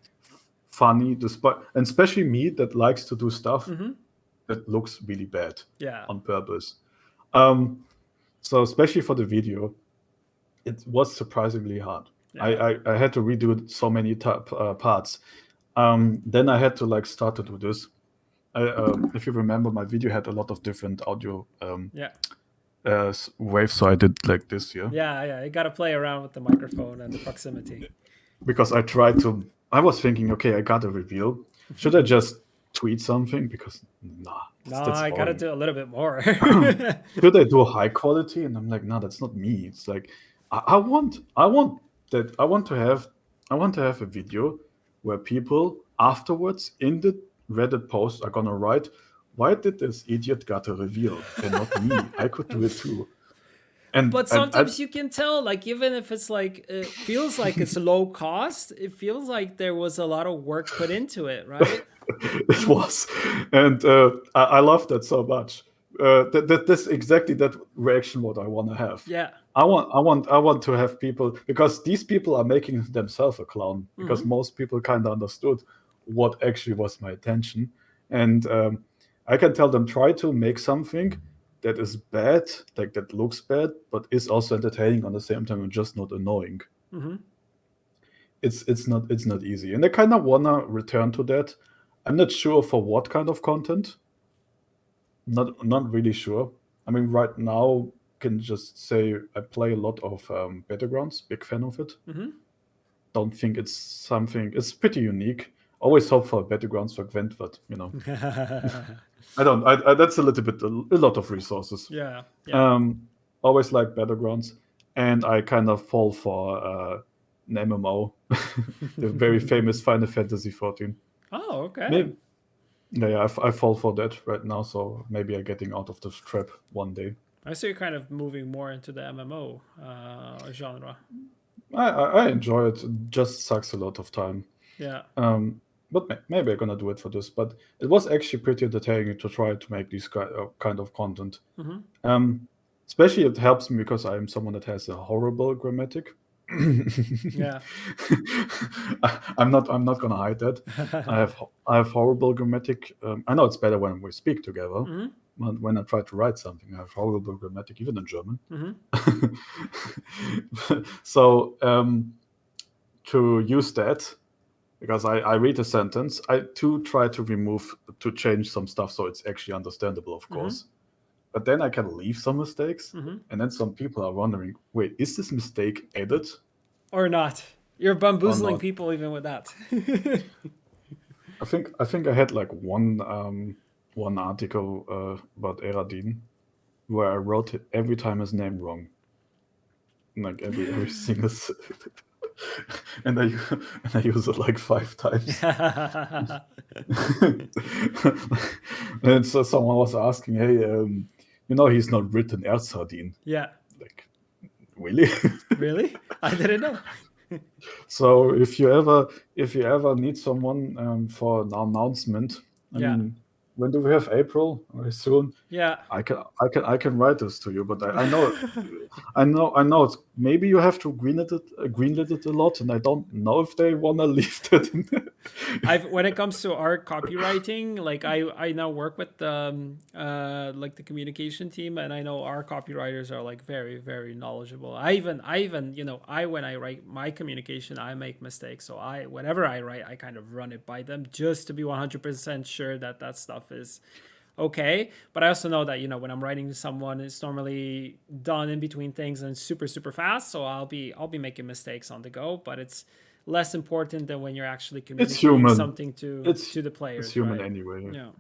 funny, despite, and especially me that likes to do stuff Mm-hmm. that looks really bad Yeah. on purpose. Um, so especially for the video, it was surprisingly hard. Yeah. I had to redo so many parts. Then I had to like start to do this. If you remember, my video had a lot of different audio Yeah. waves, so I did like this here Yeah. Yeah. You got to play around with the microphone and the proximity. because I tried to. I was thinking, okay, I got a reveal. Should I just tweet something? Because nah, No, that's I got to boring. do a little bit more. Should I do high quality? And I'm like, no, that's not me. It's like I want to have a video where people afterwards in the Reddit post are gonna write, why did this idiot got a reveal and not me? I could do it too. And But sometimes you can tell, like, even if it's like, it feels like it's low cost, it feels like there was a lot of work put into it, right? it was, and I love that so much. That's exactly that reaction what I want to have. Yeah. I want to have people, because these people are making themselves a clown, because Mm-hmm. most people kind of understood what actually was my attention, and I can tell them try to make something that is bad, like that looks bad, but is also entertaining on the same time and just not annoying. Mm-hmm. It's not easy, and I kind of wanna return to that. I'm not sure for what kind of content. Not really sure. I mean, right now can just say I play a lot of Battlegrounds. Big fan of it. Mm-hmm. Don't think it's something. It's pretty unique. Always hope for Battlegrounds for GWENT, but I don't. That's a little bit a lot of resources. Yeah. Yeah. Um, Always like Battlegrounds, and I kind of fall for an MMO, the very famous Final Fantasy 14. Oh, okay. Maybe, yeah, I fall for that right now, so maybe I'm getting out of this trap one day. I see you're kind of moving more into the MMO genre. I enjoy it. It just sucks a lot of time. Yeah. But maybe I'm gonna do it for this. But it was actually pretty entertaining to try to make this kind of content. Mm-hmm. Um, Especially it helps me because I'm someone that has a horrible grammatic. Yeah. I'm not gonna hide that. I have horrible grammatic. I know it's better when we speak together. Mm-hmm. But when I try to write something, I have horrible grammatic, even in German. Mm-hmm. So to use that, because I read a sentence, I do try to change some stuff so it's actually understandable, of course. But then I can leave some mistakes, Mm-hmm. and then some people are wondering, wait, is this mistake added Or not. You're or bamboozling not? people even with that. I think I had like one article about Eradin where I wrote every time his name wrong, like every single, and I use it like 5 times. And so someone was asking, hey, he's not written Erzardin. Yeah. Like, really? Really? I didn't know. So if you ever need someone for an announcement, I Yeah. mean, when do we have April? Very soon. Yeah. I can write this to you, but I know I know it's maybe you have to greenlit it a lot, and I don't know if they wanna leave that in there. When it comes to art copywriting, like I now work with like the communication team, and I know our copywriters are like very very knowledgeable. I even I when I write my communication, I make mistakes, so I whenever I write, I kind of run it by them just to be 100% sure that that stuff is okay. But I also know that when I'm writing to someone, it's normally done in between things and super super fast, so I'll be making mistakes on the go, but it's less important than when you're actually It's communicating human. something to It's the it's players, human right? anyway. Yeah.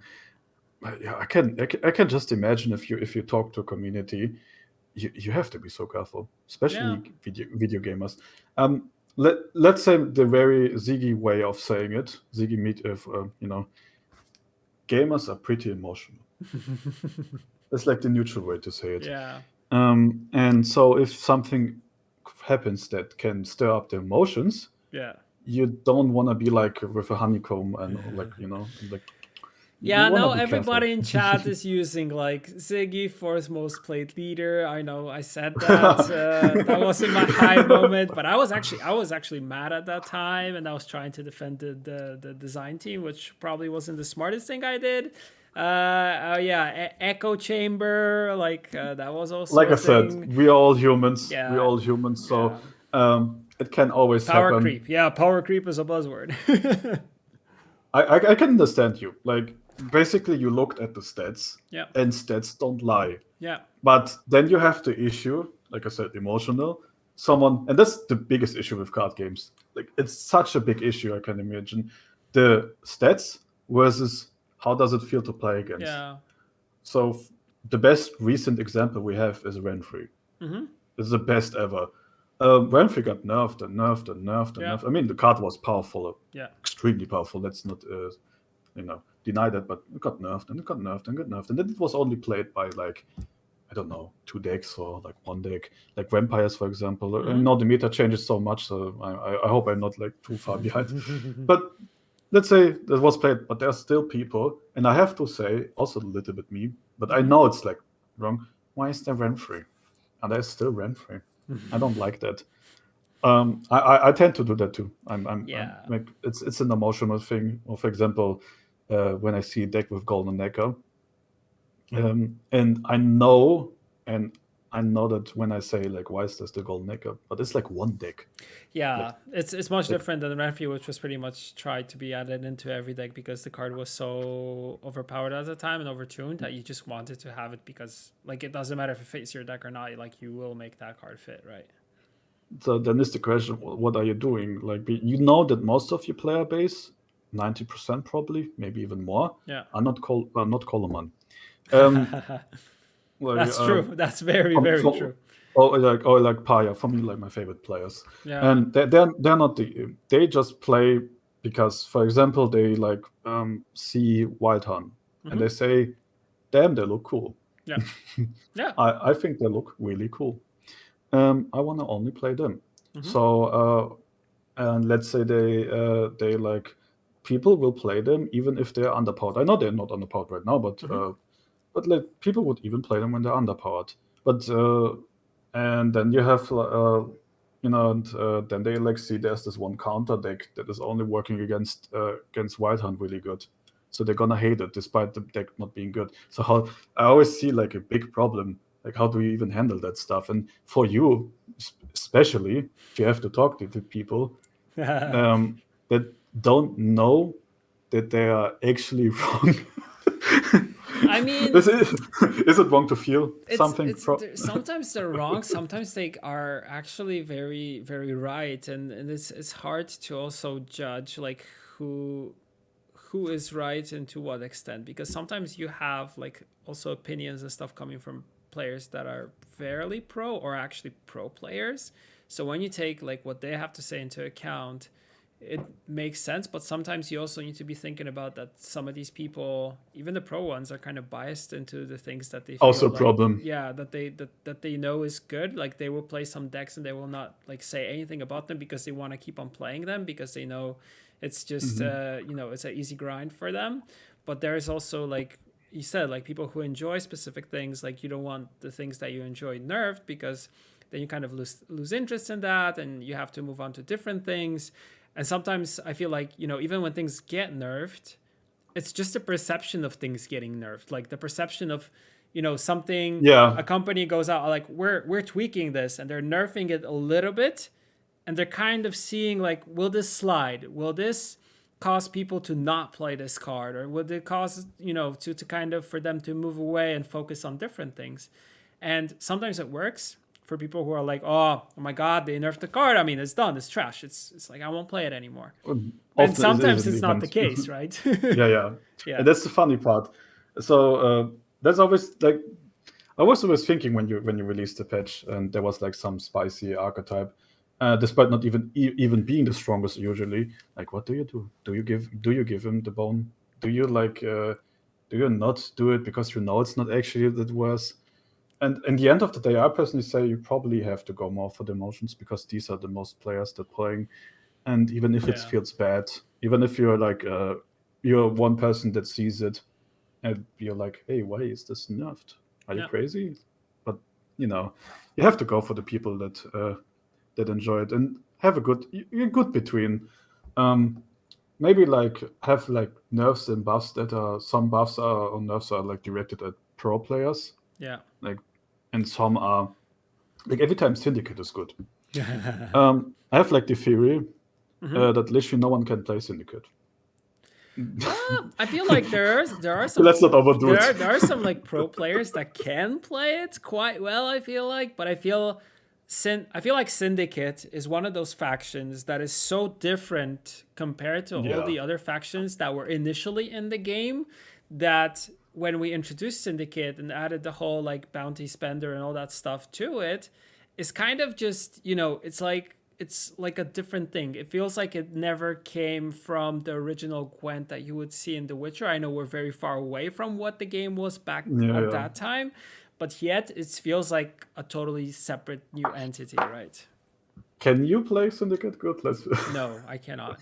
Yeah, I can just imagine if you talk to a community, you have to be so careful, Yeah. especially video gamers. Let's say the very Ziggy way of saying it, Ziggy meet if gamers are pretty emotional. That's like the neutral way to say it. Yeah. And so if something happens that can stir up the emotions, Yeah. you don't want to be like with a honeycomb and like you Yeah, want to now be careful. everybody in chat is using like Ziggy fourth most played leader. I know I said that. That wasn't my high moment, but I was actually mad at that time, and I was trying to defend the design team, which probably wasn't the smartest thing I did. Yeah, echo chamber, like that was also Like a I said, thing. we are all humans. We are Yeah, all humans, so yeah. it can always Power happen. creep. Yeah, power creep is a buzzword. I can understand you. Like basically, you looked at the stats, Yeah, and stats don't lie. yeah, But then you have the issue, like I said, emotional. Someone, and that's the biggest issue with card games. Like it's such a big issue. I can imagine the stats versus how does it feel to play against. yeah. So the best recent example we have is Renfrey. Mm-hmm. It's the best ever. Renfrey got nerfed and nerfed and nerfed and Yeah, nerfed. I mean, the card was powerful, yeah. extremely powerful. Let's not, deny that. But it got nerfed and it got nerfed and got nerfed, and then it was only played by like I don't know 2 decks or like 1 deck, like vampires, for example. I Mm-hmm. know the meta changes so much, so I hope I'm not like too far behind. But let's say that was played, but there are still people, and I have to say, also a little bit me, but I Mm-hmm. know it's like wrong. Why is there Renfrey? And there's still Renfrey. I don't like that. I tend to do that too. I'm Yeah. like it's an emotional thing. Or for example, when I see a deck with Golden Necker, and I know that when I say like why is this the Golden Necker, but it's like 1 deck. Yeah, Like it's much like different than the Renfrew, which was pretty much tried to be added into every deck because the card was so overpowered at the time and overtuned that you just wanted to have it because like it doesn't matter if it fits your deck or not, like you will make that card fit, right? so then is the question, what are you doing? Like you know that most of your player base, 90% probably, maybe even more, Yeah. are not Coleman. Um, like That's true. That's very, from, very from true. or like Paya, for me, like my favorite players, Yeah. and they're not they just play because, for example, they like see Wild Hunt and Mm-hmm. they say, "Damn, they look cool." Yeah. Yeah. I think they look really cool. I want to only play them. Mm-hmm. So and let's say they like people will play them even if they're underpowered. I know they're not underpowered right now, Mm-hmm. but like people would even play them when they're underpowered. But and then you have and then they like see there's this one counter deck that is only working against Wild Hunt really good. So they're gonna hate it despite the deck not being good. So how I always see like a big problem. Like how do you even handle that stuff? And for you, especially if you have to talk to people that don't know that they are actually wrong. I mean, Is it wrong to feel it's something? it's sometimes they're wrong, sometimes they are actually very very right, and it's hard to also judge like who is right and to what extent, because sometimes you have like also opinions and stuff coming from players that are fairly pro or actually pro players. So when you take like what they have to say into account, it makes sense. But sometimes you also need to be thinking about that some of these people, even the pro ones, are kind of biased into the things that they Also feel a like, problem. yeah, that they know is good. Like they will play some decks and they will not like say anything about them because they want to keep on playing them because they know it's just it's an easy grind for them. but there is also, like you said, like people who enjoy specific things. Like you don't want the things that you enjoy nerfed, because then you kind of lose interest in that, and you have to move on to different things. And sometimes I feel like, even when things get nerfed, it's just a perception of things getting nerfed. Like the perception of, something, Yeah, a company goes out like, we're tweaking this, and they're nerfing it a little bit, and they're kind of seeing like, will this slide? Will this cause people to not play this card, or would it cause, to kind of for them to move away and focus on different things? And sometimes it works for people who are like, oh my god, they nerfed the card. I mean, it's done, it's trash. It's like, I won't play it anymore. And often it sometimes it's not the isn't. case, right? Yeah. Yeah. And that's the funny part. So that's always like, I was always thinking when you released the patch and there was like some spicy archetype, despite not even being the strongest usually. Like, what do you do? Do you give him the bone? Do you do you not do it because it's not actually that worse? And in the end of the day, I personally say you probably have to go more for the emotions, because these are the most players that playing. And even if it Yeah. feels bad, even if you're like you're one person that sees it, and you're like, hey, why is this nerfed? Are you Yeah. crazy? But you have to go for the people that enjoy it, and have a good between. Maybe like have like nerfs and buffs that are, some buffs are or nerfs are like directed at pro players, Yeah. like, and some are like, every time Syndicate is good. Mm-hmm. I have like the theory that literally no one can play Syndicate. I feel like there are some Let's not overdo it. there are some like pro players that can play it quite well, I feel like, but I feel like Syndicate is one of those factions that is so different compared to all Yeah. the other factions that were initially in the game, that when we introduced Syndicate and added the whole like bounty spender and all that stuff to it, it's kind of just, it's like a different thing. It feels like it never came from the original Gwent that you would see in The Witcher. I know we're very far away from what the game was back at Yeah. that time, but yet it feels like a totally separate new entity, right? Can you play Syndicate good? Let's. No, I cannot.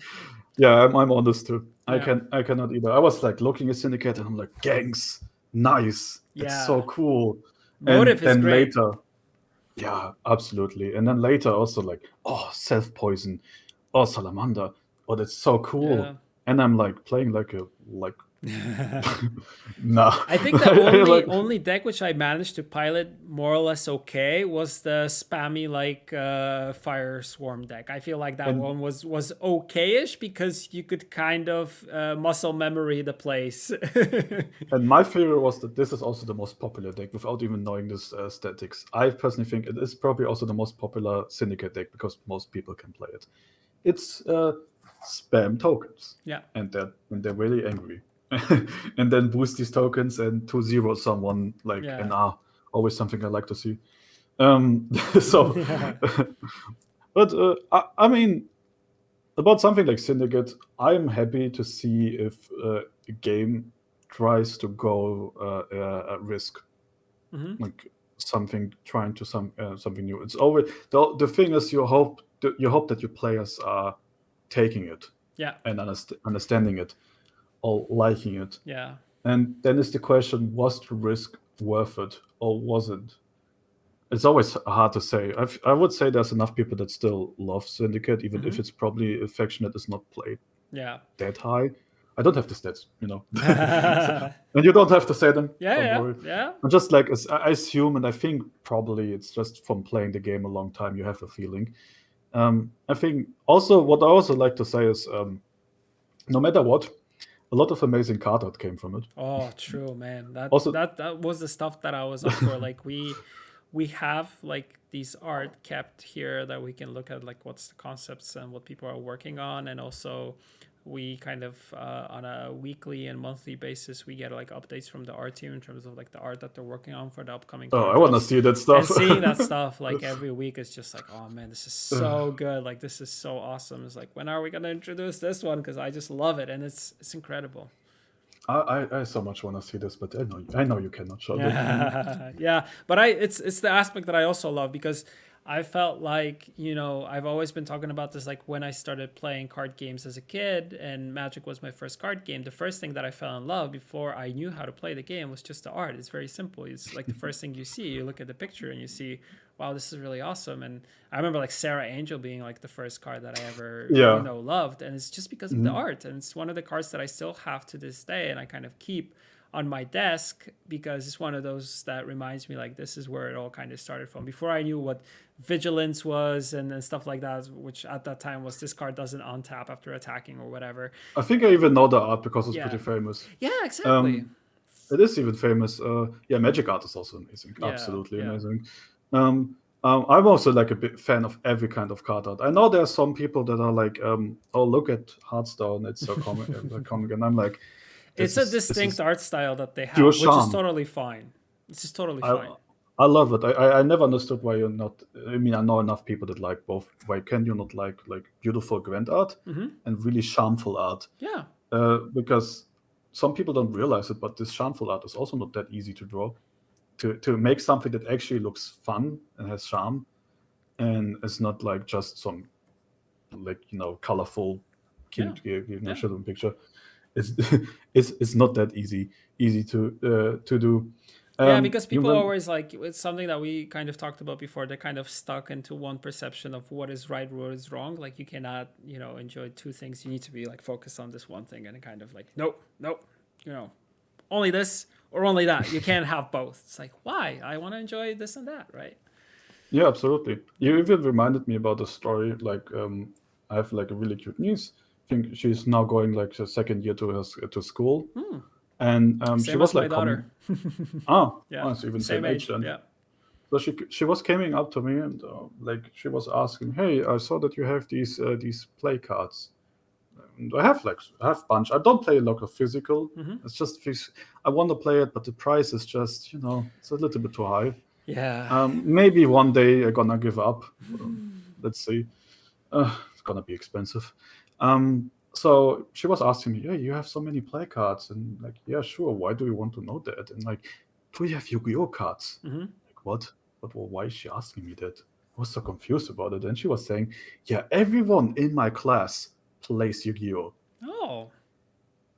Yeah, I'm honest too. Yeah. I cannot either. I was like looking at Syndicate and I'm like, gangs, nice. That's so Yeah. cool. And Motive is then great. later, yeah, absolutely. And then later also like, oh, self poison, oh, salamander, oh, that's so cool. Yeah. And I'm like playing like nah. I think the only Like, only deck which I managed to pilot more or less okay was the spammy like fire swarm deck. I feel like that and one was okayish, because you could kind of muscle memory the place. And my theory was that this is also the most popular deck without even knowing this statics. I personally think it is probably also the most popular Syndicate deck because most people can play it. It's spam tokens. Yeah. And they're really angry. And then boost these tokens and 2-0 someone like Yeah. an R. Always something I like to see. So, but I mean, about something like Syndicate, I'm happy to see if a game tries to go at risk, like something trying to something new. It's always the thing is you hope that your players are taking it Yeah. and understanding it or liking it, Yeah. and then is the question: was the risk worth it or wasn't? It's always hard to say. I would say there's enough people that still love Syndicate, even if it's probably a faction that is not played Yeah. that high. I don't have the stats, and you don't have to say them. Yeah. Don't Yeah. worry. Yeah. I'm just like, I assume, and I think probably it's just from playing the game a long time. You have a feeling. I think also what I also like to say is, no matter what, a lot of amazing card art came from it. Oh, true, man. Also, That was the stuff that I was up for. Like we have like these art kept here that we can look at, like what's the concepts and what people are working on, and also we kind of on a weekly and monthly basis we get like updates from the art team in terms of like the art that they're working on for the upcoming card I want to drops. see that And stuff. seeing that stuff like every week is just like, oh man, this is so good. Like this is so awesome. It's like, when are we gonna introduce this one? Because I just love it, and it's incredible. I so much want to see this, but I know you cannot show it. Yeah, yeah, but it's the aspect that I also love, because I felt like, I've always been talking about this, like when I started playing card games as a kid and Magic was my first card game. The first thing that I fell in love before I knew how to play the game was just the art. It's very simple. It's like the first thing you see, you look at the picture and you see, wow, this is really awesome. And I remember like Sarah Angel being like the first card that I ever, Yeah. loved. And it's just because of the art. And it's one of the cards that I still have to this day and I kind of keep on my desk because it's one of those that reminds me like this is where it all kind of started from. Before I knew what vigilance was and stuff like that, which at that time was this card doesn't untap after attacking or whatever. I think I even know the art because it's Yeah. pretty famous. Yeah, exactly. It is even famous. Yeah, Magic art is also amazing. Yeah, Absolutely yeah. amazing. I'm also like a big fan of every kind of card art. I know there are some people that are like, oh, look at Hearthstone, it's a comic, and I'm like, It's this a is distinct art style that they pure have, which is charm. totally fine. It's just totally I, fine. I love it. I never understood why you're not. I mean, I know enough people that like both. Why can you not like beautiful GWENT art and really charmful art? Yeah. Because some people don't realize it, but this charmful art is also not that easy to draw. To make something that actually looks fun and has charm, and it's not like just some like colorful cute children picture. It's it's not that easy to do. Yeah, because You people rem- always like it's something that we kind of talked about before. They're kind of stuck into one perception of what is right, what is wrong. Like you cannot, enjoy two things. You need to be like focused on this one thing and kind of like, nope, only this or only that. You can't have both. It's like, why? I want to enjoy this and that, right? Yeah, absolutely. You even reminded me about a story. Like, I have like a really cute niece. I think she's now going like the second year to school, and she Same was as my like daughter. Yeah, it's even same same age age. then. Yeah. So she was coming up to me and like she was asking, "Hey, I saw that you have these play cards. And I have a bunch. I don't play a lot of physical. It's just I want to play it, but the price is just it's a little bit too high. Yeah. Maybe one day I'm gonna give up. Let's see. It's gonna be expensive." So she was asking me, "Yeah, you have so many play cards," and like, "Yeah, sure. Why do you want to know that?" And like, "Do you have Yu-Gi-Oh cards?" Like, what? But why is she asking me that? I was so confused about it. And she was saying, "Yeah, everyone in my class plays Yu-Gi-Oh." Oh.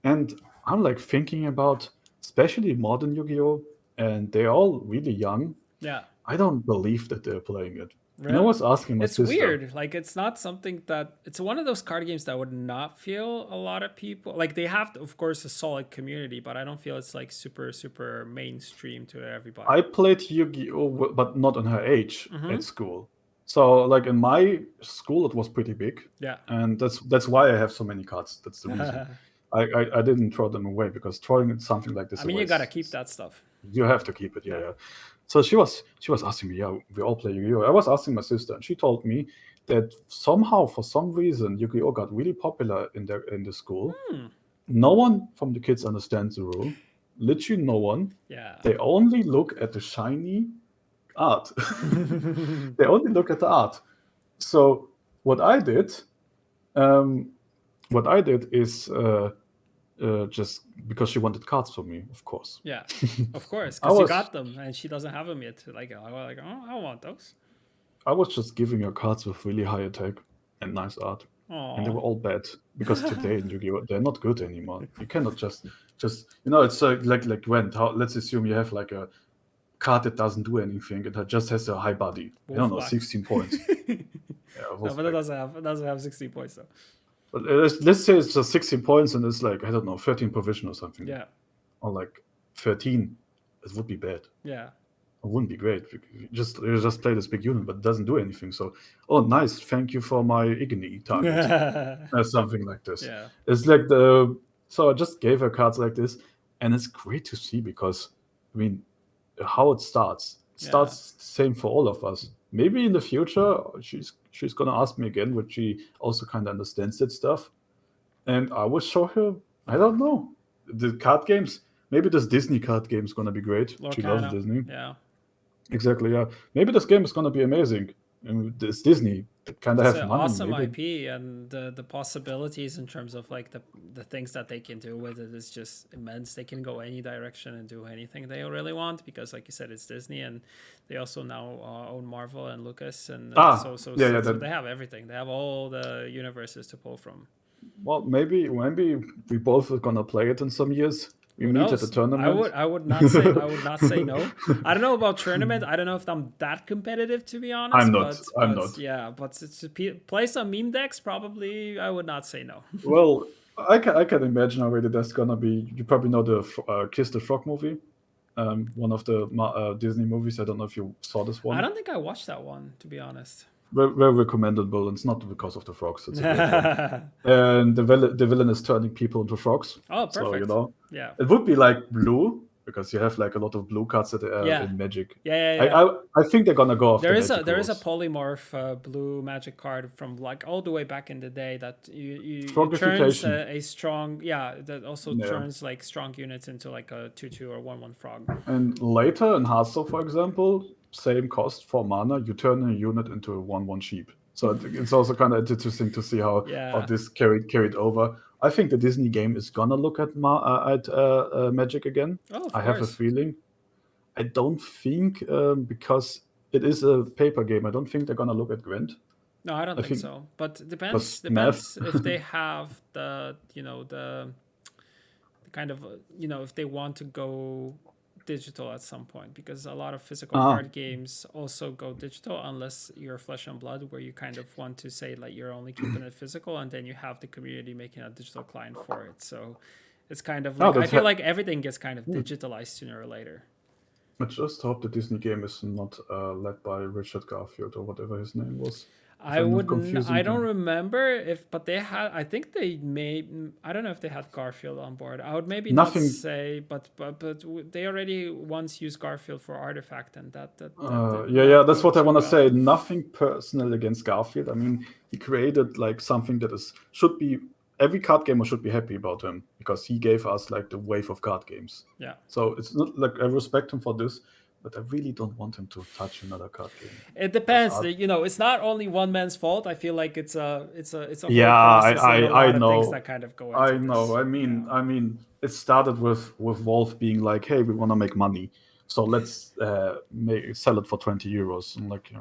And I'm like thinking about, especially modern Yu-Gi-Oh, and they're all really young. Yeah. I don't believe that they're playing it. Really? And I was asking my It's sister. weird. Like it's not something that it's one of those card games that would not feel a lot of people. Like they have, of course, a solid community, but I don't feel it's like super mainstream to everybody. I played Yu-Gi-Oh, but not on her age at school. So like in my school, it was pretty big. Yeah. And that's why I have so many cards. That's the reason. I didn't throw them away because throwing something like this I mean, away, you gotta keep that stuff. You have to keep it. Yeah. So she was asking me, yeah, we all play Yu-Gi-Oh. I was asking my sister, and she told me that somehow, for some reason, Yu-Gi-Oh got really popular in the school. No one from the kids understands the rule. Literally no one. Yeah. They only look at the shiny art. They only look at the art. So what I did is just because she wanted cards from me, of course. Yeah, of course, because you got them and she doesn't have them yet. Like, oh, I want those. I was just giving her cards with really high attack and nice art. Aww. And they were all bad because today in Yu-Gi-Oh they're not good anymore. You cannot just it's like GWENT. Let's assume you have like a card that doesn't do anything and that just has a high body. I don't know, 16 points. No, but it doesn't have 16 points though. But let's say it's just 16 points and it's like, I don't know, 13 provision or something. Yeah. Or like 13. It would be bad. Yeah. It wouldn't be great. You just play this big unit, but it doesn't do anything. So, oh, nice. Thank you for my Igni target. Or something like this. Yeah. It's like so I just gave her cards like this. And it's great to see because, I mean, how it starts. It starts the same for all of us. Maybe in the future, she's going to ask me again, which she also kind of understands that stuff. And I will show her, I don't know, the card games. Maybe this Disney card game is going to be great. She loves Disney. Yeah. Exactly, yeah. Maybe this game is going to be amazing. And it's Disney. kind of It's have an money, awesome maybe. IP, and the possibilities in terms of like the things that they can do with it is just immense. They can go any direction and do anything they really want because, like you said, it's Disney, and they also now own Marvel and Lucas, and Ah, yeah, yeah. so That they have everything. They have all the universes to pull from. well, maybe we both are gonna play it in some years. We Who meet at the knows? tournament. I would not say no. I don't know about tournament. I don't know if I'm that competitive to be I'm honest, not. I'm but not. yeah, but play some meme decks probably I would not say no. Well, I can imagine already. There's gonna be. You probably know the Kiss the Frog movie, one of the Disney movies. I don't know if you saw this I one. don't think I watched that one to be honest. Very recommendable. And it's not because of the frogs. It's a great one. Oh, And the villain is turning people into frogs. So perfect. Yeah. it would be like blue because you have like a lot of blue cards Yeah. in Magic. Yeah, yeah, I, yeah. I I think they're gonna go off the Magic There is a rules. polymorph blue magic card from like all the way back in the day that it turns Frogification. a strong, yeah, that also Yeah. turns like strong units into like a 2/2 or 1/1 frog. And later in Hearthstone, for example, same cost for mana, you turn a unit into a 1/1 sheep. So it's also kind of interesting to see how Yeah. this carried over. I think the Disney game is gonna look at Magic again. Oh, of I have a course. feeling. I don't think because it is a paper game. I don't think they're gonna look at Gwent. No, I don't I think think so. But because math. depends if they have the kind of if they want to go digital at some point because a lot of physical Ah, card games also go digital unless you're Flesh and Blood where you kind of want to say like you're only keeping it physical and then you have the community making a digital client for it. So it's kind of no, like I feel like everything gets kind of digitalized sooner or later. I just hope the Disney game is not led by Richard Garfield or whatever his name was. If I I'm not wouldn't. I confusing don't them. remember if, but they had. I think they made. I don't know if they had Garfield on board. I would maybe not Nothing. say, but they already once used Garfield for Artifact, and that did Yeah, not that's go what I too want to well. say. Nothing personal against Garfield. I mean, he created like something that is should be every card gamer should be happy about him because he gave us like the wave of card games. Yeah. So it's not like I respect him for this, but I really don't want him to touch another card game. It Because depends. It's not only one man's fault. I feel like it's a yeah, whole process and a I lot of things know, that kind of go I into know. this. I Yeah. mean, I mean, it started with Valve being like, "Hey, we want to make money, so let's sell it for 20 euros." And like,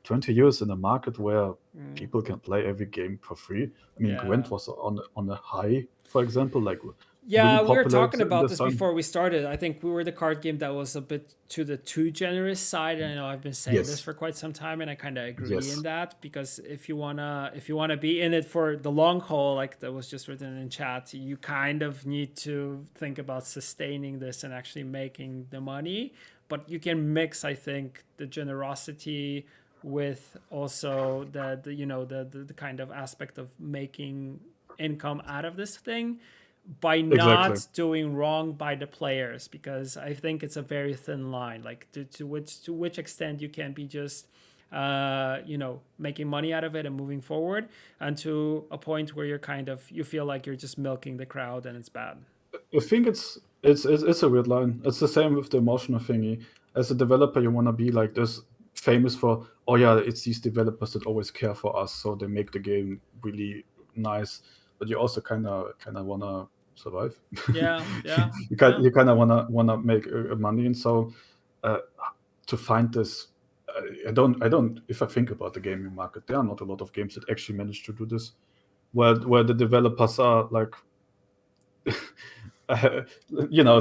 20 euros in a market where people can play every game for free. I mean, Yeah. Gwent was on a high, for example, like really Yeah, we were popular talking in about this this time. before we started. I think we were the card game that was a bit to the too generous side. And I know I've been saying this Yes, for quite some time, and I kind of agree in yes, that because if you wanna be in it for the long haul, like that was just written in chat, you kind of need to think about sustaining this and actually making the money. But you can mix, I think, the generosity with also the kind of aspect of making income out of this thing by exactly, not doing wrong by the players because I think it's a very thin line like to which extent you can be just making money out of it and moving forward and to a point where you feel like you're just milking the crowd and it's bad. I think it's a weird line. It's the same with the emotional thingy. As a developer, you want to be like this famous for, oh yeah, it's these developers that always care for us, so they make the game really nice. But you also kind of want to survive. Yeah, yeah, you kind yeah. you kind of wanna make money, and so uh, to find this. I don't. If I think about the gaming market, there are not a lot of games that actually manage to do this, where the developers are like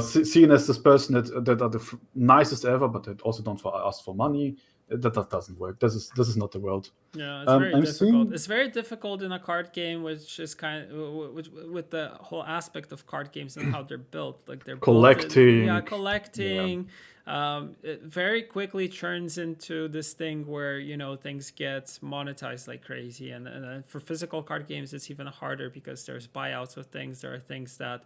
seen as this person that are the nicest ever, but that also don't ask for money. That doesn't work. This is not the world. Yeah, it's very I'm difficult. seeing It's very difficult in a card game, which is which, with the whole aspect of card games and how they're built. Like they're built in, yeah, collecting. Yeah, collecting. It very quickly turns into this thing where things get monetized like crazy, and for physical card games, it's even harder because there's buyouts of things. There are things that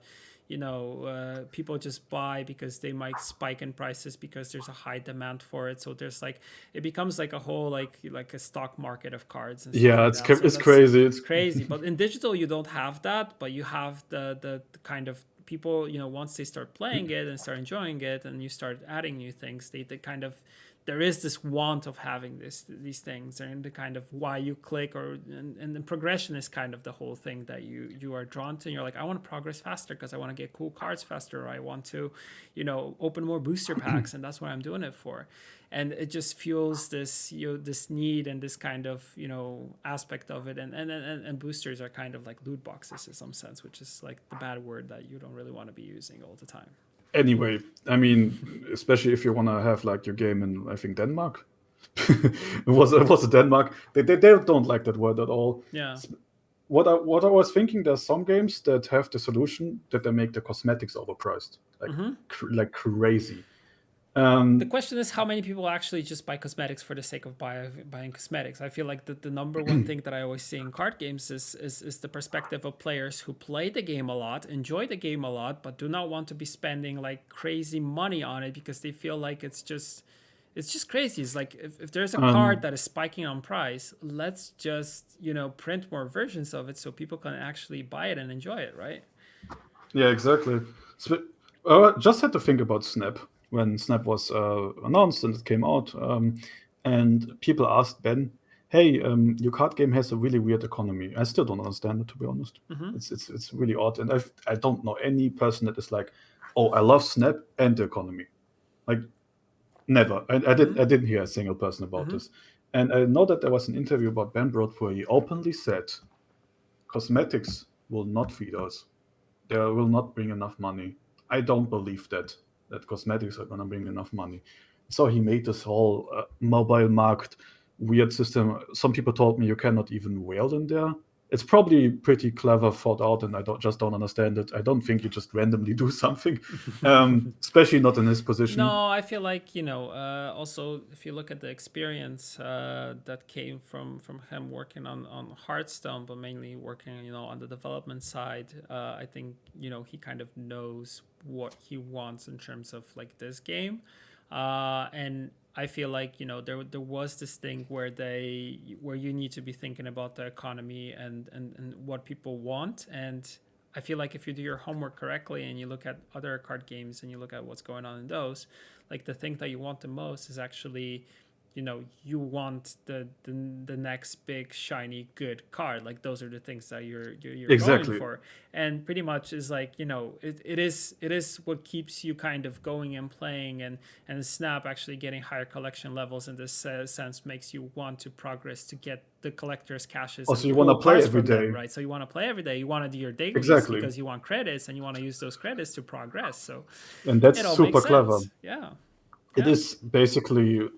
people just buy because they might spike in prices because there's a high demand for it. So there's like it becomes like a whole like a stock market of cards and stuff yeah, like that. So it's that's crazy. It's crazy. But in digital, you don't have that, but you have the kind of people once they start playing it and start enjoying it and you start adding new things, they kind of there is this want of having these things, and the kind of why you click, or and the progression is kind of the whole thing that you are drawn to. And you're like, I want to progress faster because I want to get cool cards faster, or I want to, open more booster packs, and that's what I'm doing it for. And it just fuels this this need and this kind of aspect of it. And boosters are kind of like loot boxes in some sense, which is like the bad word that you don't really want to be using all the time. Anyway, I mean, especially if you want to have like your game in, I think, Denmark. it was Denmark. They don't like that word at all. Yeah. What I was thinking, there's some games that have the solution that they make the cosmetics overpriced, like crazy. The question is how many people actually just buy cosmetics for the sake of buying cosmetics. I feel like the number one thing that I always see in card games is the perspective of players who play the game a lot, enjoy the game a lot, but do not want to be spending like crazy money on it because they feel like it's just crazy. It's like if there's a card that is spiking on price, let's just print more versions of it so people can actually buy it and enjoy it, right? Yeah, exactly. So, I just had to think about Snap when Snap was announced and it came out, and people asked Ben, "Hey, your card game has a really weird economy." I still don't understand it, to be honest. It's really odd, and I don't know any person that is like, "Oh, I love Snap and the economy." Like, never. I didn't hear a single person about this. And I know that there was an interview about Ben Broad where he openly said, "Cosmetics will not feed us. They will not bring enough money." I don't believe that cosmetics are going to bring enough money. So he made this whole mobile market weird system. Some people told me you cannot even whale in there. It's probably pretty clever thought out, and I don't understand it. I don't think you just randomly do something, especially not in his position. No, I feel like also if you look at the experience that came from him working on Hearthstone, but mainly working on the development side, I think he kind of knows what he wants in terms of like this game, and I feel like there was this thing where you need to be thinking about the economy and what people want. And I feel like if you do your homework correctly and you look at other card games and you look at what's going on in those, like the thing that you want the most is actually you want the next big shiny good card. Like those are the things that you're Exactly. going for, and pretty much is like it is what keeps you kind of going and playing. And Snap actually getting higher collection levels in this sense makes you want to progress to get the collector's caches. Also, you want to play every day, right? So you want to play every day. You want to do your dailies because you want credits and you want to use those credits to progress. So and that's super clever. Yeah. It is basically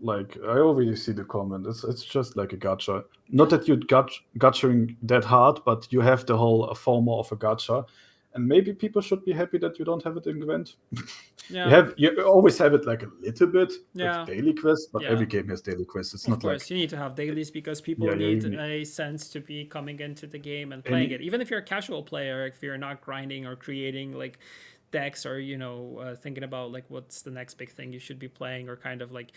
like I already see the comment. It's just like a gacha. Not that you'd gachaing that hard, but you have the whole FOMO of a gacha, and maybe people should be happy that you don't have it in Gwent. You always have it like a little bit with daily quests, but every game has daily quests. It's not like, of course, you need to have dailies because people need a sense to be coming into the game and playing it. Even if you're a casual player, if you're not grinding or creating like decks or thinking about like what's the next big thing you should be playing, or kind of like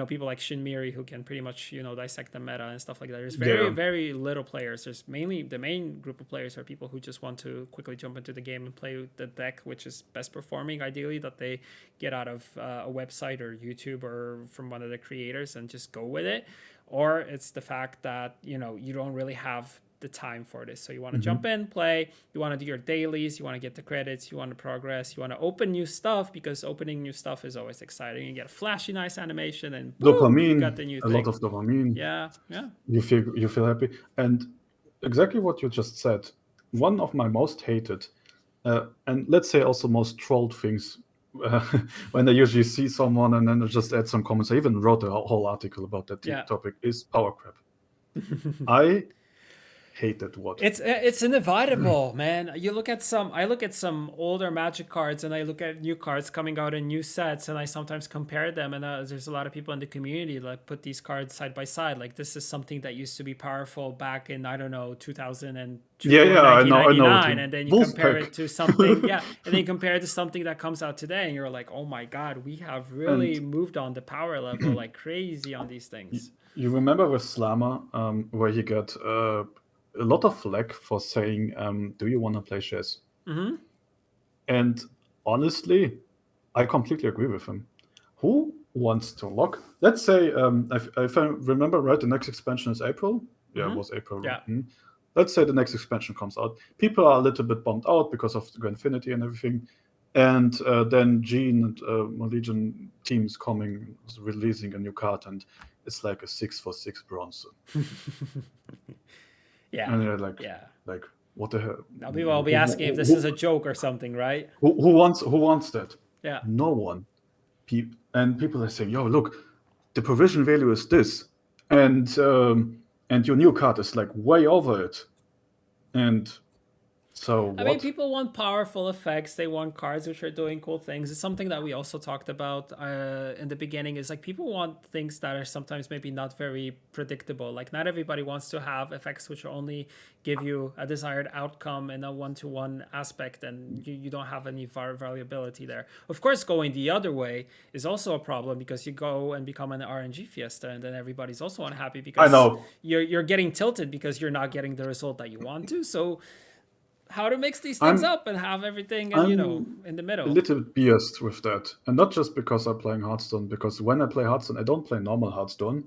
people like Shinmiri who can pretty much dissect the meta and stuff like that. There's very little players. There's mainly the main group of players are people who just want to quickly jump into the game and play the deck which is best performing, ideally that they get out of a website or YouTube or from one of the creators, and just go with it. Or it's the fact that you don't really have the time for this, so you want to jump in, play, you want to do your dailies, you want to get the credits, you want to progress, you want to open new stuff, because opening new stuff is always exciting. You get a flashy nice animation and boom, dopamine, you got the new thing. A lot of dopamine. Yeah you feel happy. And exactly what you just said, one of my most hated and let's say also most trolled things when I usually see someone and then I just add some comments, I even wrote a whole article about that topic, is power crap. I hate that word. It's inevitable, man. I look at some older Magic cards and I look at new cards coming out in new sets, and I sometimes compare them, and there's a lot of people in the community that put these cards side by side, like this is something that used to be powerful back in 2002 or 1999, and then you compare it to something and then you compare it to something that comes out today and you're like, oh my god, we have really moved on the power level like crazy on these things. You remember with Slammer where he got a lot of flack for saying, do you want to play chess? And honestly, I completely agree with him. Who wants to lock. Let's say, if I remember right, the next expansion is April. Yeah, it was April. Yeah. Let's say the next expansion comes out. People are a little bit bummed out because of the Gwenfinity and everything. And then Gene and Legion teams releasing a new card, and it's like a 6/6 bronze. Yeah. And you're like, what the hell? Now people will be asking if this is a joke or something, right? Who wants that? Yeah. No one. And people are saying, "Yo, look, the provision value is this, and your new card is like way over it." And so I mean, people want powerful effects. They want cards which are doing cool things. It's something that we also talked about in the beginning. Is like people want things that are sometimes maybe not very predictable. Like not everybody wants to have effects which only give you a desired outcome in a one-to-one aspect, and you don't have any variability there. Of course, going the other way is also a problem because you go and become an RNG fiesta, and then everybody's also unhappy because I know you're getting tilted because you're not getting the result that you want to. So how to mix these things up and have everything in the middle. A little bit biased with that, and not just because I'm playing Hearthstone, because when I play Hearthstone I don't play normal Hearthstone,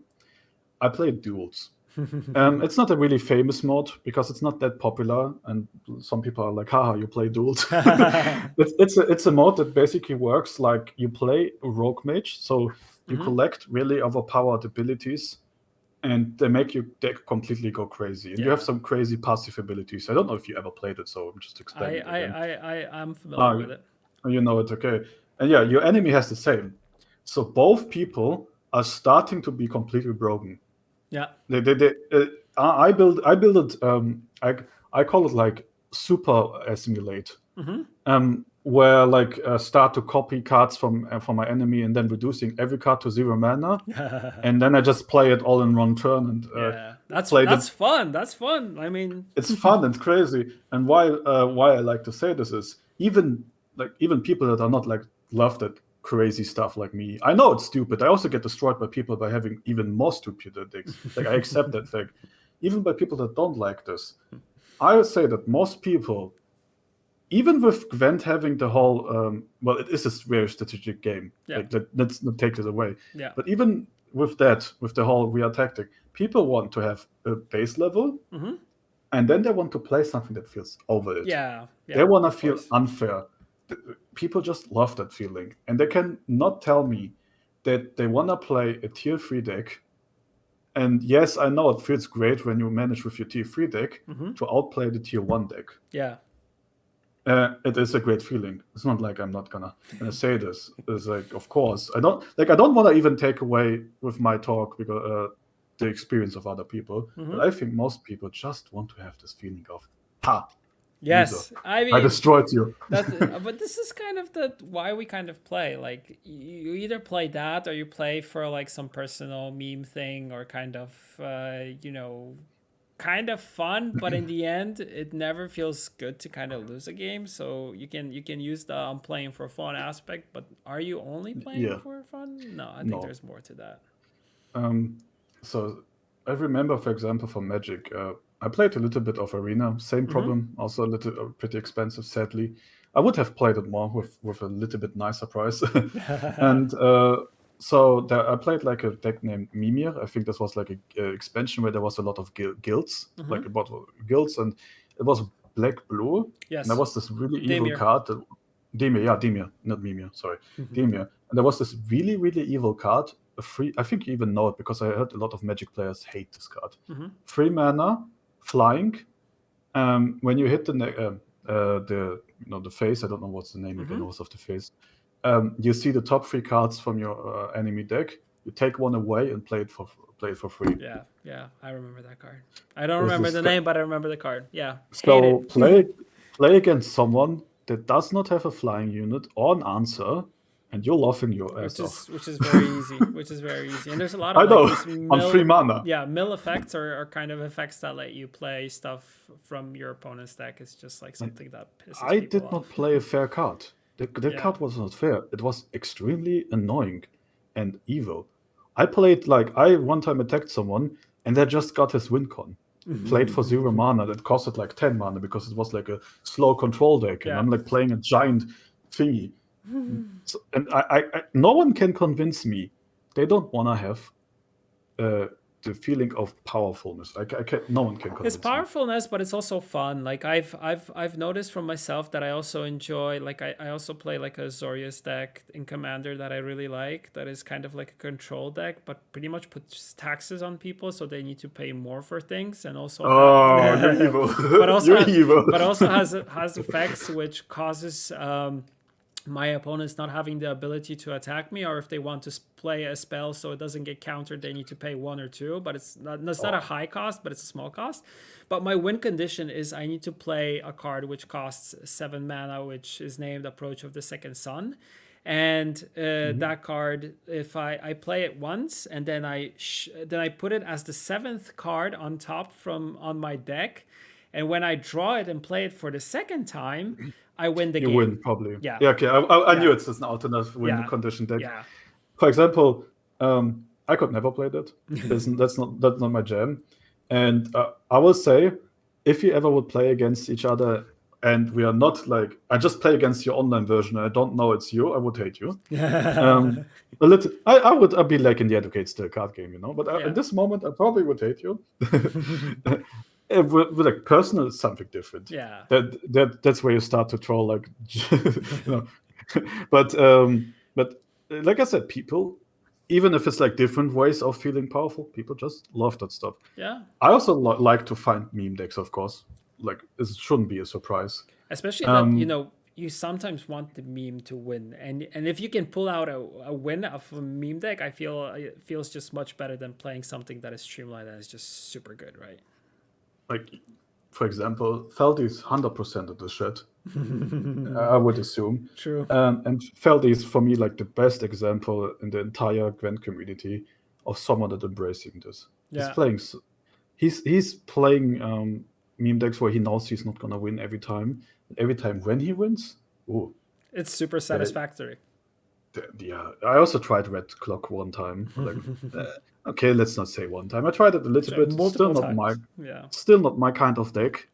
I play duels. It's not a really famous mode because it's not that popular, and some people are like, haha, you play duels. It's a mode that basically works like you play a rogue mage, so you collect really overpowered abilities, and they make your deck completely go crazy. And you have some crazy passive abilities. I don't know if you ever played it, so I'm just explaining I'm familiar with it. You know it, okay. And yeah, your enemy has the same. So both people are starting to be completely broken. Yeah. I build it. I call it like super assimilate, where like start to copy cards from my enemy and then reducing every card to 0 mana, and then I just play it all in one turn. And that's fun. That's fun. I mean, it's fun and crazy. And why I like to say this is even people that are not like love that crazy stuff like me. I know it's stupid. I also get destroyed by people by having even more stupid decks. Like I accept that fact. Even by people that don't like this. I would say that most people, even with Gwent having the whole it is a very strategic game. Like let's not take it away. Yeah. But even with that, with the whole we are tactic, people want to have a base level, and then they want to play something that feels over it. Yeah. They want to feel unfair. People just love that feeling, and they can not tell me that they want to play a tier 3 deck. And yes, I know it feels great when you manage with your tier 3 deck to outplay the tier 1 deck. Yeah. It is a great feeling. It's not like I'm not gonna say this. It's like, of course, I don't want to even take away with my talk because the experience of other people. But I think most people just want to have this feeling of, yes, loser. I mean, I destroyed you. But this is kind of why we kind of play. Like you either play that or you play for like some personal meme thing or kind of kind of fun, but in the end it never feels good to kind of lose a game. So you can use the I'm playing for fun aspect, but are you only playing for fun? No, I think there's more to that. So I remember, for example, for Magic, I played a little bit of Arena, same problem, also a little pretty expensive, sadly. I would have played it more with a little bit nicer price. And so I played like a deck named Mimir. I think this was like a expansion where there was a lot of guilds, like about guilds, and it was black-blue. Yes. And there was this really evil Demir. card. Demir, not Mimir, sorry. Demir. And there was this really, really evil card, I think you even know it because I heard a lot of Magic players hate this card. 3 mana, flying. When you hit the face, I don't know what's the name again of the face. You see the top 3 cards from your enemy deck. You take one away and play it for free. Yeah, I remember that card. I don't remember the name, but I remember the card. Yeah. So play against someone that does not have a flying unit or an answer, and you're laughing your ass off. Which is very easy. And there's a lot of on 3 mana. Yeah, mill effects are kind of effects that let you play stuff from your opponent's deck. It's just like something that pisses people off. I did not play a fair card. The card was not fair. It was extremely annoying and evil. I one time attacked someone and they just got his win con. Played for 0 mana that costed like 10 mana because it was like a slow control deck, and I'm like playing a giant thingy. So, and I no one can convince me they don't want to have the feeling of powerfulness. I can't, no one can It's convince me. powerfulness, but it's also fun. Like I've noticed from myself that I also enjoy. Like I also play like a Zorius deck in Commander that I really like. That is kind of like a control deck, but pretty much puts taxes on people, so they need to pay more for things, and also Oh, you're evil. but also You're evil. but also has effects which causes my opponents not having the ability to attack me, or if they want to play a spell so it doesn't get countered, they need to pay 1 or 2. But it's not a high cost, but it's a small cost. But my win condition is I need to play a card which costs 7 mana, which is named Approach of the Second Sun. And that card, if I play it once and then I put it as the 7th card on top on my deck, and when I draw it and play it for the second time, I win the game. You win, probably. Yeah. Yeah, okay. I knew Yeah. it's an alternate win Yeah. condition deck. Yeah. For example, I could never play that. That's not my jam. And I will say, if you ever would play against each other and we are not like, I just play against your online version and I don't know it's you, I would hate you. A little, I'd be like in the Educate Still card game, you know. But Yeah. at this moment, I probably would hate you. With like personal, it's something different. Yeah. That's where you start to troll, like, you know. But like I said, people, even if it's like different ways of feeling powerful, people just love that stuff. Yeah. I also like to find meme decks, of course. Like, it shouldn't be a surprise. Especially that, you sometimes want the meme to win, and if you can pull out a win of a meme deck, I feel it feels just much better than playing something that is streamlined and is just super good, right? Like, for example, Feldy is 100% of the shit. I would assume. True. And Feldy is for me like the best example in the entire Gwent community of someone that embracing this. Yeah. He's playing meme decks where he knows he's not gonna win every time. Every time when he wins, ooh, it's super satisfactory. Yeah, I also tried Red Clock one time. Like, okay, let's not say one time. I tried it a little bit. Multiple Still times. still not my kind of deck.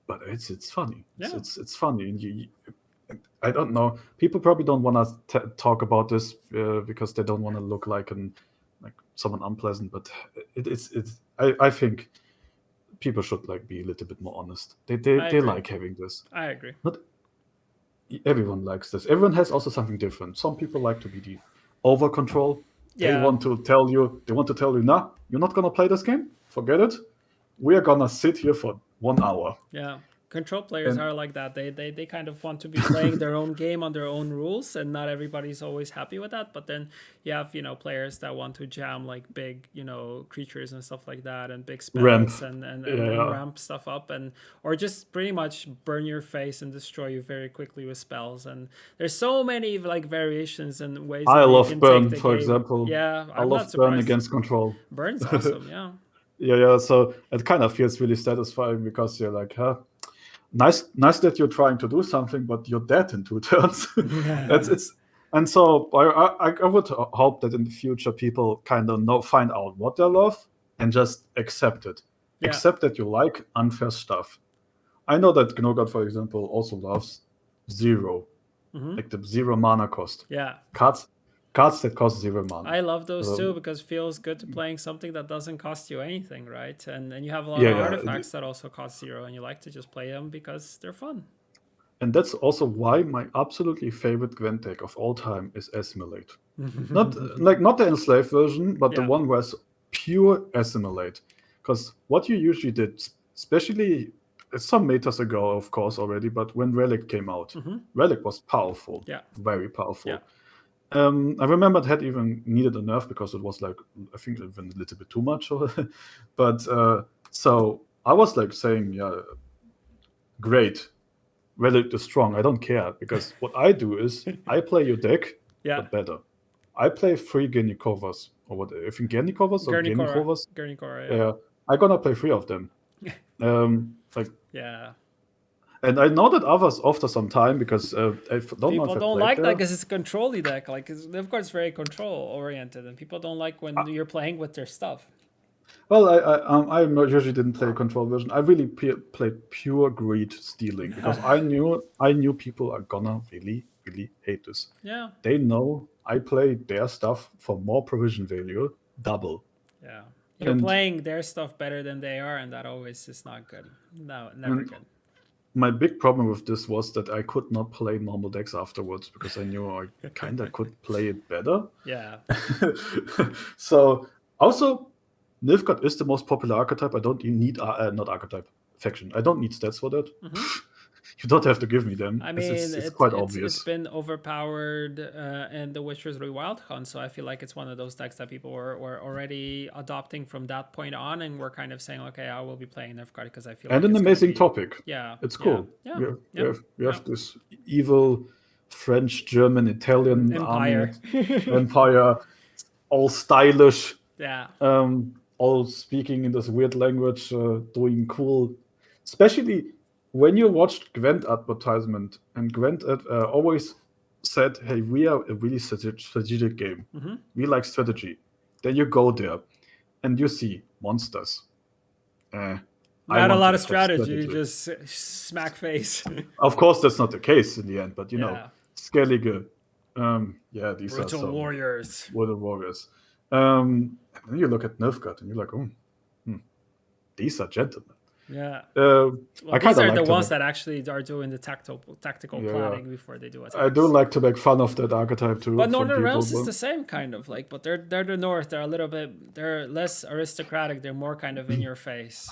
But it's funny. Yeah. It's funny. And I don't know. People probably don't want to talk about this because they don't want to look like someone unpleasant. But I think people should like be a little bit more honest. They like having this. I agree. Not everyone likes this. Everyone has also something different. Some people like to be the over control. Yeah. They want to tell you, nah, you're not gonna play this game. Forget it. We are gonna sit here for 1 hour. Yeah. Control players are like that. They kind of want to be playing their own game on their own rules, and not everybody's always happy with that. But then you have, players that want to jam like big, creatures and stuff like that, and big spells and ramp stuff up, or just pretty much burn your face and destroy you very quickly with spells. And there's so many like variations and ways. I love you can burn, take the for game. example. Yeah, I love burn against control. Burn's awesome. Yeah. Yeah. So it kind of feels really satisfying because you're like, huh. Nice that you're trying to do something, but you're dead in 2 turns. And so I would hope that in the future people kind of find out what they love and just accept it. Yeah. Accept that you like unfair stuff. I know that Gnogart, for example, also loves 0, like the 0 mana cost. Yeah. Cards that cost 0 mana. I love those too because it feels good to playing something that doesn't cost you anything, right? And you have a lot of artifacts that also cost 0, and you like to just play them because they're fun. And that's also why my absolutely favorite Gwent deck of all time is Assimilate. not the Enslaved version, but the one where it's pure Assimilate. Because what you usually did, especially some metas ago, of course, already, but when Relic came out, Relic was powerful. Yeah. Very powerful. Yeah. I remember it had even needed a nerf because it was like, I think even a little bit too much. But so I was like saying, yeah, great. Relic is strong. I don't care because what I do is I play your deck, but better. I play 3 Gennikovas or what? I think Gennikovas or Gennikovas. Yeah. I'm gonna play 3 of them. Yeah. And I know that others after some time because I don't know if people don't like that because it's a control-y deck. Like, of course, it's very control-oriented, and people don't like when you're playing with their stuff. Well, I usually didn't play a control version. I really played pure greed stealing because I knew people are gonna really, really hate this. Yeah. They know I play their stuff for more provision value, double. Yeah. You're And playing their stuff better than they are, and that always is not good. No, never and good. my big problem with this was that I could not play normal decks afterwards because I knew I kind of could play it better. Yeah. So also, Nilfgaard is the most popular archetype. I don't need not archetype faction. I don't need stats for that. You don't have to give me them. I mean, It's quite it's obvious. been overpowered in the Witcher 3 Wild Hunt, so I feel like it's one of those decks that people were already adopting from that point on, and we're kind of saying, okay, I will be playing Nilfgaard because I feel And like an it's amazing be, topic. Yeah, It's cool. Yeah, We have this evil French, German, Italian Empire. army, empire, all stylish. Yeah. All speaking in this weird language, doing cool. Especially when you watched Gwent advertisement, and Gwent always said, "Hey, we are a really strategic game. We like strategy." Then you go there, and you see monsters. Not a lot of strategy, just smack face. Of course, that's not the case in the end, but you know, Skellige. These Brutal are some warriors. Brutal warriors. And then you look at Nilfgaard and you're like, these are gentlemen. Yeah. Well, these are the ones that actually are doing the tactical planning before they do attacks. I do like to make fun of that archetype too. But Northern Realms is the same kind of like, but they're the North. They're a little bit, they're less aristocratic. They're more kind of in your face.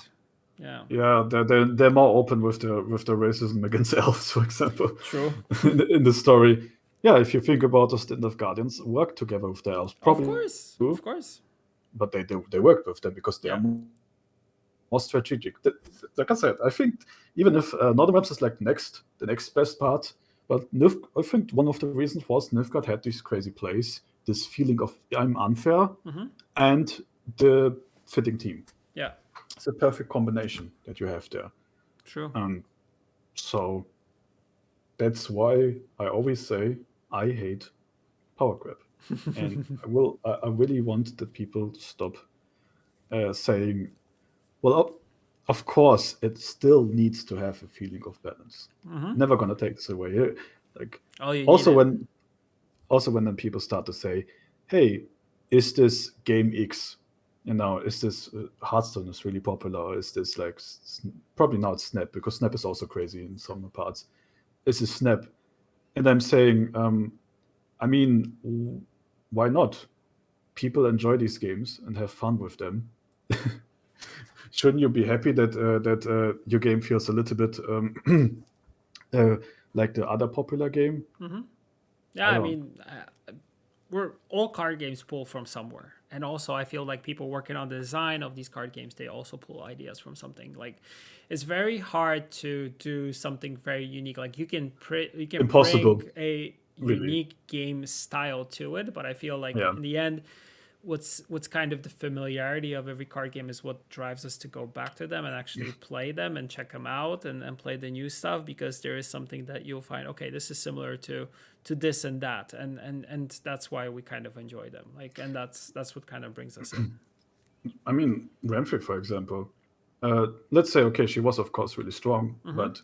Yeah. Yeah, they're more open with the racism against elves, for example. True. in the story. Yeah, if you think about the Stint of Guardians, work together with the elves. Probably of course. But they work with them because they are more strategic. Like I said, I think even if Northern Realms is like the next best part, but I think one of the reasons was Nilfgaard had this crazy plays, this feeling of I'm unfair, and the fitting team. Yeah. It's a perfect combination that you have there. True. So that's why I always say I hate power grab. And I really want that people stop saying, well, of course, it still needs to have a feeling of balance. Never gonna take this away. Like also when then people start to say, hey, is this game X? You know, is this Hearthstone is really popular? Or is this like probably not Snap, because Snap is also crazy in some parts. Is this Snap? And I'm saying, I mean, why not? People enjoy these games and have fun with them. Shouldn't you be happy that your game feels a little bit like the other popular game? Yeah, I mean, we're all card games pull from somewhere, and also I feel like people working on the design of these card games, they also pull ideas from something. Like, it's very hard to do something very unique. Like you can Impossible. bring a unique game style to it, but I feel like in the end, what's kind of the familiarity of every card game is what drives us to go back to them and actually play them and check them out and play the new stuff, because there is something that you'll find, okay, this is similar to this and that, and that's why we kind of enjoy them. Like, and that's what kind of brings us in. I mean, Renfric, for example, let's say, okay, she was of course really strong, but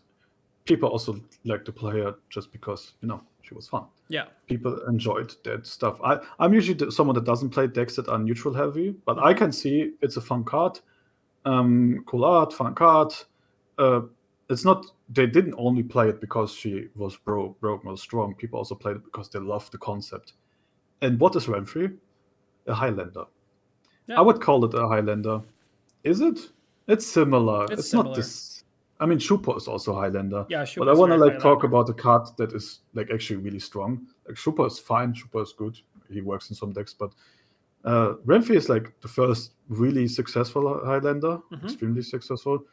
people also like to play her just because, you know, she was fun. Yeah. People enjoyed that stuff. I'm usually someone that doesn't play decks that are neutral heavy, but I can see it's a fun card. Cool art, fun card. It's not, they didn't only play it because she was broke, was strong. People also played it because they loved the concept. And what is Renfri? A Highlander. Yeah. I would call it a Highlander. Is it? It's similar. It's not this. I mean, Qupor is also Highlander. Yeah, Qupor. But I want to talk about a card that is like actually really strong. Like Qupor is fine. Qupor is good. He works in some decks, but Renfri is like the first really successful Highlander, extremely successful.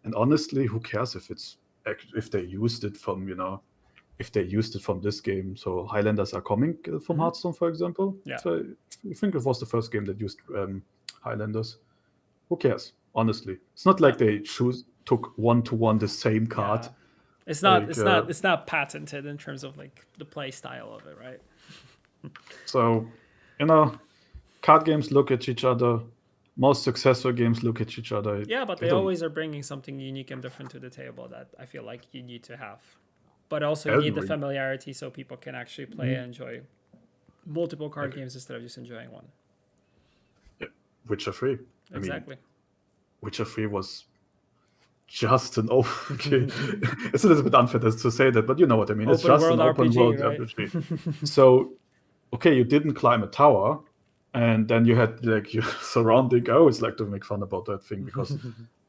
And honestly, who cares if they used it from, you know, if they used it from this game? So Highlanders are coming from Hearthstone, for example. Yeah. So I think it was the first game that used Highlanders. Who cares? Honestly, it's not like they took 1-to-1 the same card. Yeah. It's not. Like, it's not patented in terms of like the play style of it, right? So, you know, card games look at each other. Most successful games look at each other. Yeah, but they always are bringing something unique and different to the table that I feel like you need to have. But also you need the familiarity so people can actually play and enjoy. multiple card games instead of just enjoying one. Yeah. Witcher 3. Exactly. I mean, Witcher 3 was just an okay. It's a little bit unfair to say that, but you know what I mean. It's Open just world an open RPG, world right? RPG. So, okay, you didn't climb a tower, and then you had like your surrounding. I always like to make fun about that thing because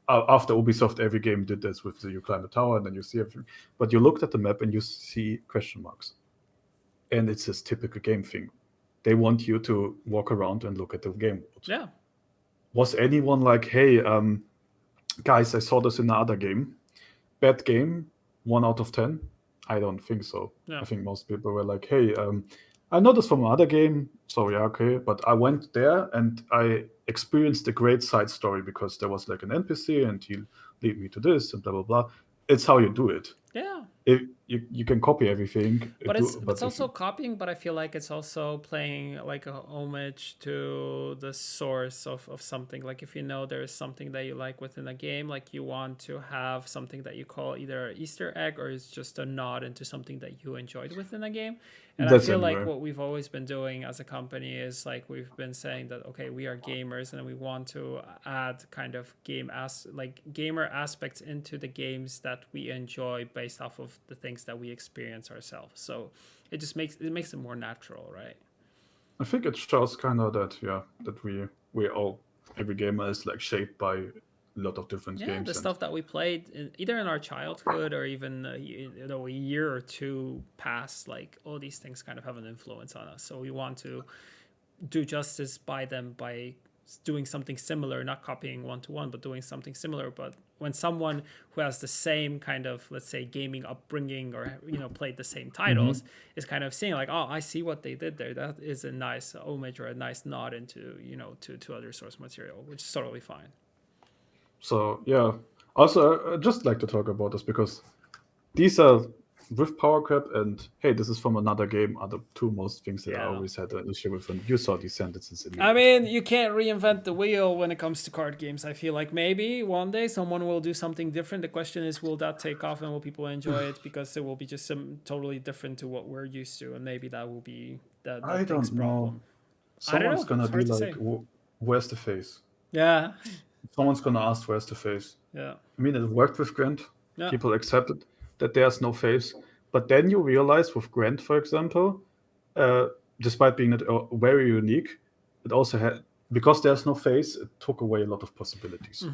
after Ubisoft, every game did this with you climb a tower and then you see everything. But you looked at the map and you see question marks, and it's this typical game thing. They want you to walk around and look at the game world. Yeah. Was anyone like, hey, guys, I saw this in another game. Bad game, 1 out of 10? I don't think so. Yeah. I think most people were like, hey, I know this from another game, so yeah, okay. But I went there and I experienced a great side story because there was like an NPC and he lead me to this and blah, blah, blah. It's how you do it. Yeah. You can copy everything. But it's also copying, but I feel like it's also playing like a homage to the source of something. Like if you know there is something that you like within a game, like you want to have something that you call either an Easter egg or it's just a nod into something that you enjoyed within a game. And I feel like what we've always been doing as a company is like we've been saying that, okay, we are gamers and we want to add kind of gamer aspects into the games that we enjoy based off of the things that we experience ourselves. So it just makes it more natural, right? I think it shows kind of that, that we all, every gamer is like shaped by a lot of different games. The stuff that we played either in our childhood or even a year or two past, like all these things kind of have an influence on us. So we want to do justice by them by doing something similar, not copying one to one, but doing something similar. But when someone who has the same kind of, let's say, gaming upbringing or played the same titles is kind of seeing like, oh, I see what they did there. That is a nice homage or a nice nod into to other source material, which is totally fine. So yeah, also I just like to talk about this because these are with Power Crab and hey, this is from another game are the two most things that I always had an issue with. And you saw these sentences in I mean, you can't reinvent the wheel when it comes to card games. I feel like maybe one day someone will do something different. The question is, will that take off and will people enjoy it? Because it will be just some totally different to what we're used to, and maybe that will be that I don't know. problem. Someone's gonna be like, "Where's the face?" Yeah. Someone's gonna ask, "Where's the face?" Yeah. I mean, it worked with Gwent. Yeah. People accepted that there's no face, but then you realize with Gwent, for example, despite being very unique, it also had, because there's no face, it took away a lot of possibilities.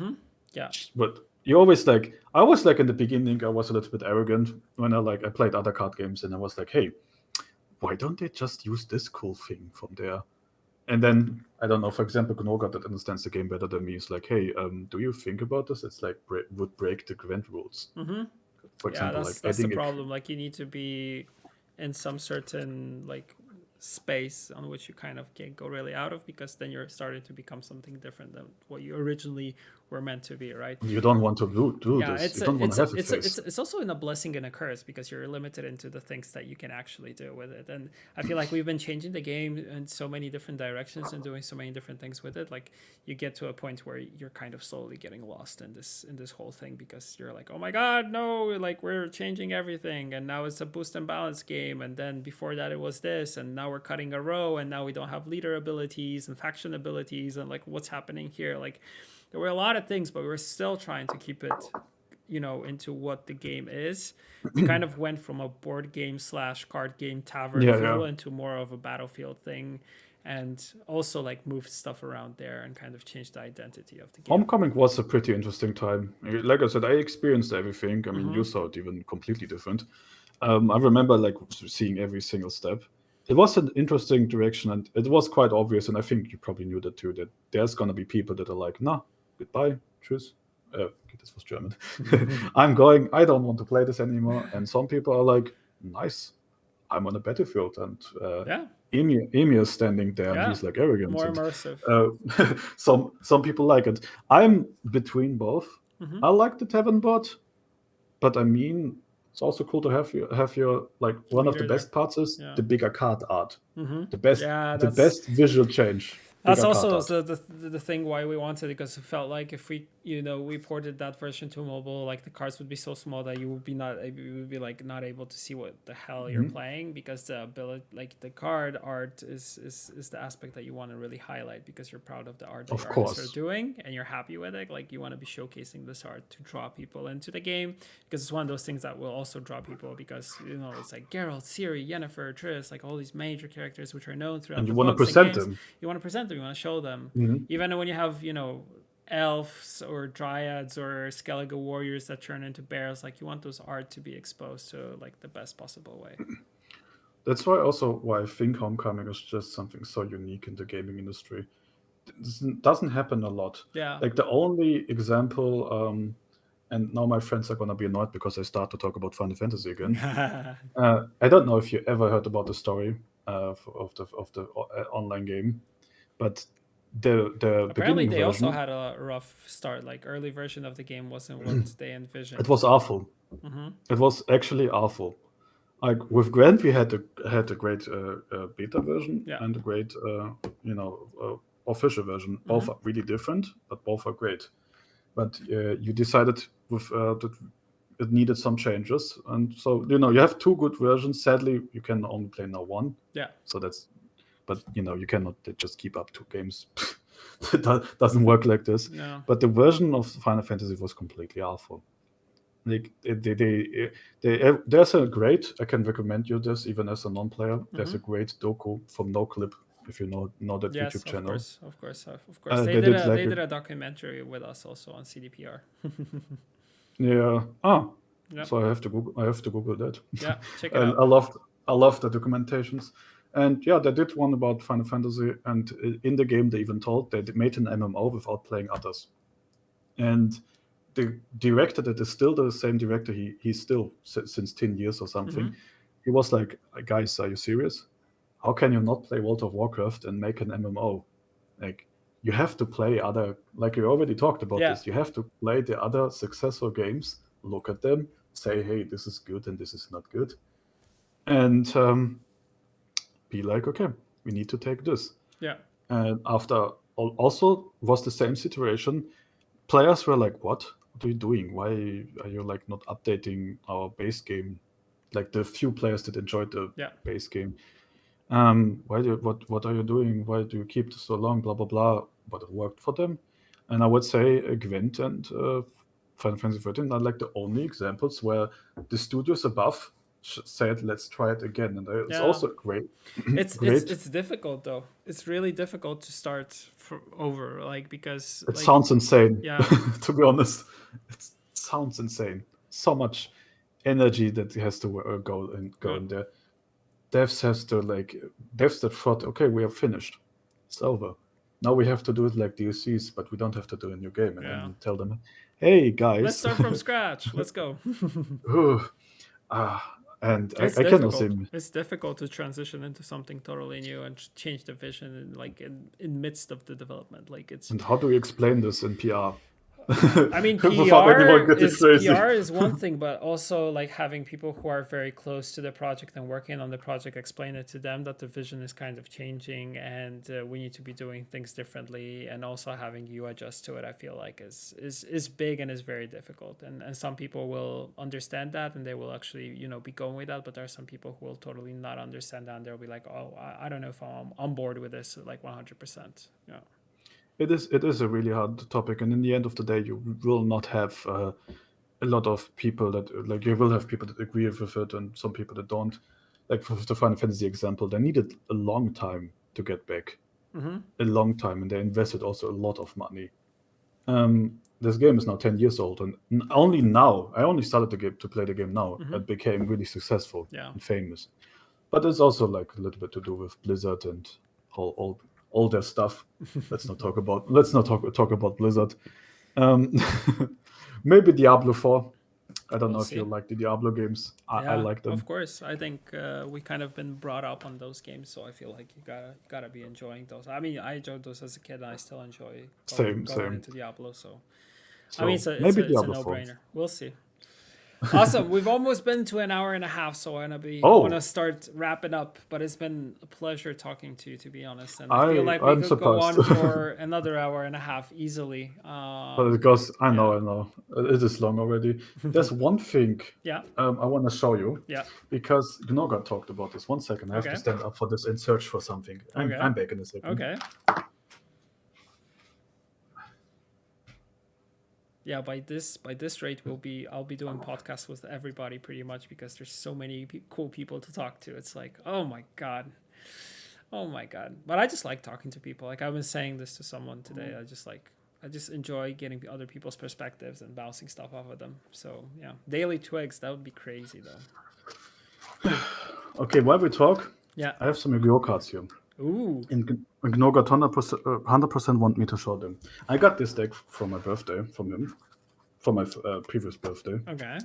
Yeah. But you always like, I was like in the beginning, I was a little bit arrogant when I played other card games and I was like, hey, why don't they just use this cool thing from there? And then, I don't know, for example, Gnoga that understands the game better than me is like, hey, do you think about this? It's like would break the Gwent rules. For example, that's the problem. Like you need to be in some certain like space on which you kind of can't go really out of, because then you're starting to become something different than what you originally were meant to be, right? You don't want to do this. You don't want to have a face. It's also in a blessing and a curse, because you're limited into the things that you can actually do with it. And I feel like we've been changing the game in so many different directions and doing so many different things with it. Like you get to a point where you're kind of slowly getting lost in this whole thing, because you're like, oh my god, no, like we're changing everything, and now it's a boost and balance game, and then before that it was this, and now we're cutting a row, and now we don't have leader abilities and faction abilities, and like what's happening here? Like there were a lot of things, but we were still trying to keep it, into what the game is. We kind of went from a board game / card game tavern feel into more of a battlefield thing, and also like moved stuff around there and kind of changed the identity of the game. Homecoming was a pretty interesting time. Like I said, I experienced everything. I mean, you saw it even completely different. I remember like seeing every single step. It was an interesting direction, and it was quite obvious, and I think you probably knew that too, that there's going to be people that are like, nah, goodbye, tschüss. Okay, this was German. I'm going, I don't want to play this anymore. And some people are like, nice, I'm on a battlefield. And Emir is standing there, and he's like arrogant. More immersive. Some people like it. I'm between both. I like the tavern bot, but I mean, it's also cool to have your like one of the best parts is the bigger card art, the best visual change. That's also the thing why we wanted it, because it felt like if we we ported that version to mobile, like the cards would be so small that you would be not able to see what the hell you're playing, because the ability, like the card art is the aspect that you want to really highlight, because you're proud of the art that Of your artists are course. doing and you're happy with it. Like you want to be showcasing this art to draw people into the game, because it's one of those things that will also draw people, because it's like Geralt, Ciri, Yennefer, Triss, like all these major characters which are known throughout And the you want to books and present games. them. You want to present them, you want to show them. Mhm. Even when you have elves or dryads or Skellige warriors that turn into bears, like you want those art to be exposed to like the best possible way. That's why I think Homecoming is just something so unique in the gaming industry. This doesn't happen a lot. Yeah. Like the only example, and now my friends are gonna be annoyed because I start to talk about Final Fantasy again. I don't know if you ever heard about the story of the online game, but the Apparently beginning they also version, had a rough start. Like early version of the game wasn't what they envisioned. it was awful. It was actually awful. Like with Gwent, we had a great beta version Yeah. and a great official version. Both are really different, but both are great. But you decided with that it needed some changes, and so you have two good versions. Sadly, you can only play now one. Yeah. So but you cannot just keep up two games. It doesn't work like this. No. But the version of Final Fantasy was completely awful. Like there's a great, I can recommend you this even as a non-player. There's a great doku from NoClip, if you know that Yes, YouTube channel. Of course. They did a documentary with us also on CDPR. Yeah. Yep. So I have to Google that. Yeah, check it out. I love the documentations. And yeah, they did one about Final Fantasy, and in the game they even told they made an MMO without playing others. And the director that is still the same director, he's still since 10 years or something. He was like, guys, are you serious? How can you not play World of Warcraft and make an MMO? Like, you have to play other, like we already talked about this, you have to play the other successful games, look at them, say, hey, this is good and this is not good. And be like, okay, we need to take this. Yeah. And after also was the same situation. Players were like, what are you doing? Why are you like not updating our base game? Like the few players that enjoyed the base game. What are you doing? Why do you keep this so long? Blah blah blah. But it worked for them. And I would say Gwent and Final Fantasy 13 are like the only examples where the studios above said, let's try it again. And it's also great. It's difficult though. It's really difficult to start over, like, because it sounds insane. Yeah. To be honest, it sounds insane. So much energy that has to go in there. Devs that thought, okay, we are finished. It's over. Now we have to do it like DLCs, but we don't have to do a new game. And then tell them, hey guys, let's start from scratch. Let's go. And I cannot say it's difficult to transition into something totally new and change the vision, like in midst of the development. Like it's. And how do we explain this in PR? I mean, PR is one thing, but also like having people who are very close to the project and working on the project explain it to them that the vision is kind of changing and we need to be doing things differently, and also having you adjust to it, I feel like is big and is very difficult. And some people will understand that and they will actually be going with that, but there are some people who will totally not understand that and they'll be like, oh, I don't know if I'm on board with this like 100%. Yeah. It is a really hard topic, and in the end of the day, you will not have a lot of people that like you will have people that agree with it, and some people that don't. Like for the Final Fantasy example, they needed a long time to get back, a long time, and they invested also a lot of money. This game is now 10 years old, and only now I only started to play the game now. It became really successful and famous, but it's also like a little bit to do with Blizzard and all their stuff. Let's not talk about Blizzard. Maybe Diablo 4. I don't know if you like the Diablo games. I like them. Of course. I think we kind of been brought up on those games, so I feel like you gotta be enjoying those. I mean, I enjoyed those as a kid, and I still enjoy going into Diablo. So I mean, it's a no-brainer. We'll see. Awesome. We've almost been to an hour and a half, so I Oh, want to start wrapping up. But it's been a pleasure talking to you, to be honest. And I feel like we I'm could go surprised. on for another hour and a half easily. But because I Yeah. know, it is long already. There's one thing Yeah. I want to show you Yeah. because Gnoga talked about this. 1 second, I have to Okay. stand up for this and search for something. Okay. I'm back in a second. Okay. Yeah, by this rate, I'll be doing podcasts with everybody pretty much because there's so many cool people to talk to. It's like, oh my god. But I just like talking to people. Like I was saying this to someone today. I just enjoy getting other people's perspectives and bouncing stuff off of them. So yeah, daily twigs, that would be crazy though. Okay, while we talk, Yeah. I have some Yu-Gi-Oh cards here. Ooh. And Gnoga 100% want me to show them. I got this deck for my birthday from him, for my previous birthday. Okay.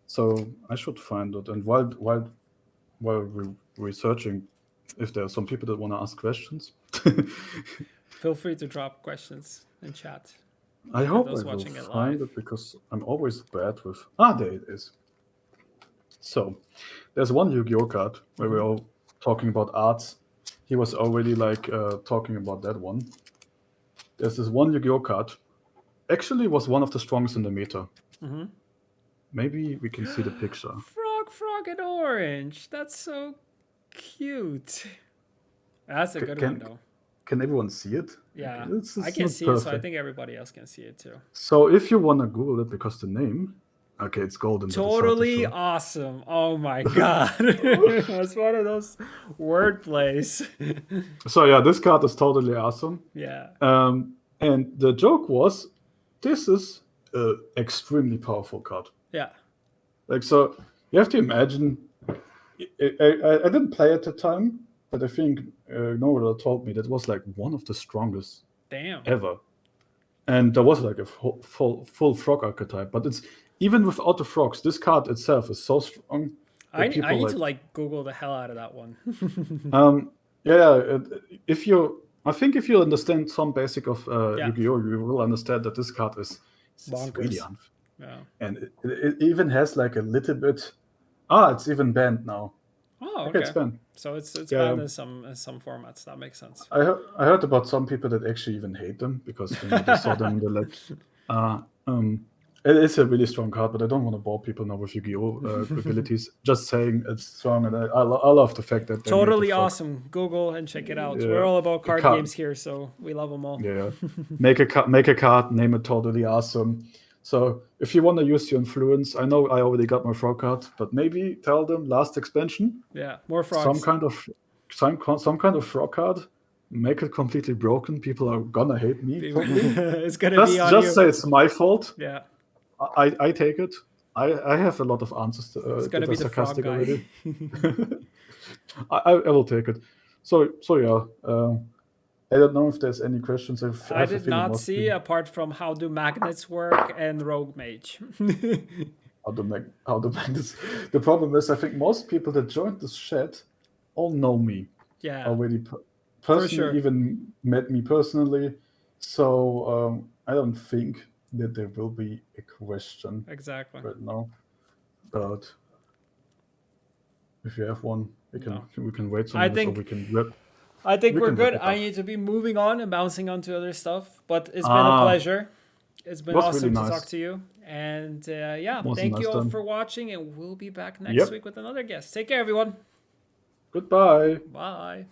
So I should find it. And while we're researching, if there are some people that want to ask questions, Feel free to drop questions in chat. I hope I those will watching it find live. it because I'm always bad with. There it is. So there's one Yu-Gi-Oh card where we're all talking about arts. He was already like talking about that one. There's this one Yu-Gi-Oh card. Actually, was one of the strongest in the meta. Mm-hmm. Maybe we can see the picture. Frog in orange. That's so cute. That's a good one though. Can everyone see it? Yeah, it's I can not see perfect. it, so I think everybody else can see it too. So if you want to Google it, because the name, okay, it's golden. Totally awesome. Oh my god. That's one of those word plays. So yeah, this card is totally awesome. Yeah. And the joke was, this is an extremely powerful card. Yeah. Like, so you have to imagine, I didn't play at the time, but I think Nora told me that was like one of the strongest ever. And there was like a full frog archetype, but it's even without the frogs, this card itself is so strong. I need to like Google the hell out of that one. Yeah, I think if you understand some basic of Yu-Gi-Oh, you will understand that this card is really unfair. Yeah. And it even has like a little bit. It's even banned now. Oh, okay. It's banned. So it's banned in some formats. That makes sense. I heard about some people that actually even hate them because they saw them in the it is a really strong card, but I don't want to bore people now with Yu-Gi-Oh abilities. Just saying it's strong, and I love the fact that totally awesome. Google and check it out. Yeah. We're all about card games here, so we love them all. Yeah, make a card, name it totally awesome. So if you want to use your influence, I know I already got my frog card, but maybe tell them last expansion. Yeah, more frogs. Some kind of frog card. Make it completely broken. People are gonna hate me. It's gonna be on just say it's my fault. Yeah, I take it. I have a lot of answers. It's gonna be the frog guy. Already. I will take it. So yeah. I don't know if there's any questions. I did not see, apart from how do magnets work and rogue mage. how do magnets? The problem is, I think most people that joined this chat all know me. Yeah. Already personally, even met me personally. So I don't think that there will be a question exactly right now. But if you have one, we can wait some minutes, or we can. I think we're good. I need to be moving on and bouncing onto other stuff. But it's been a pleasure. It's been awesome to talk to you. And thank you all for watching. And we'll be back next week with another guest. Take care, everyone. Goodbye. Bye.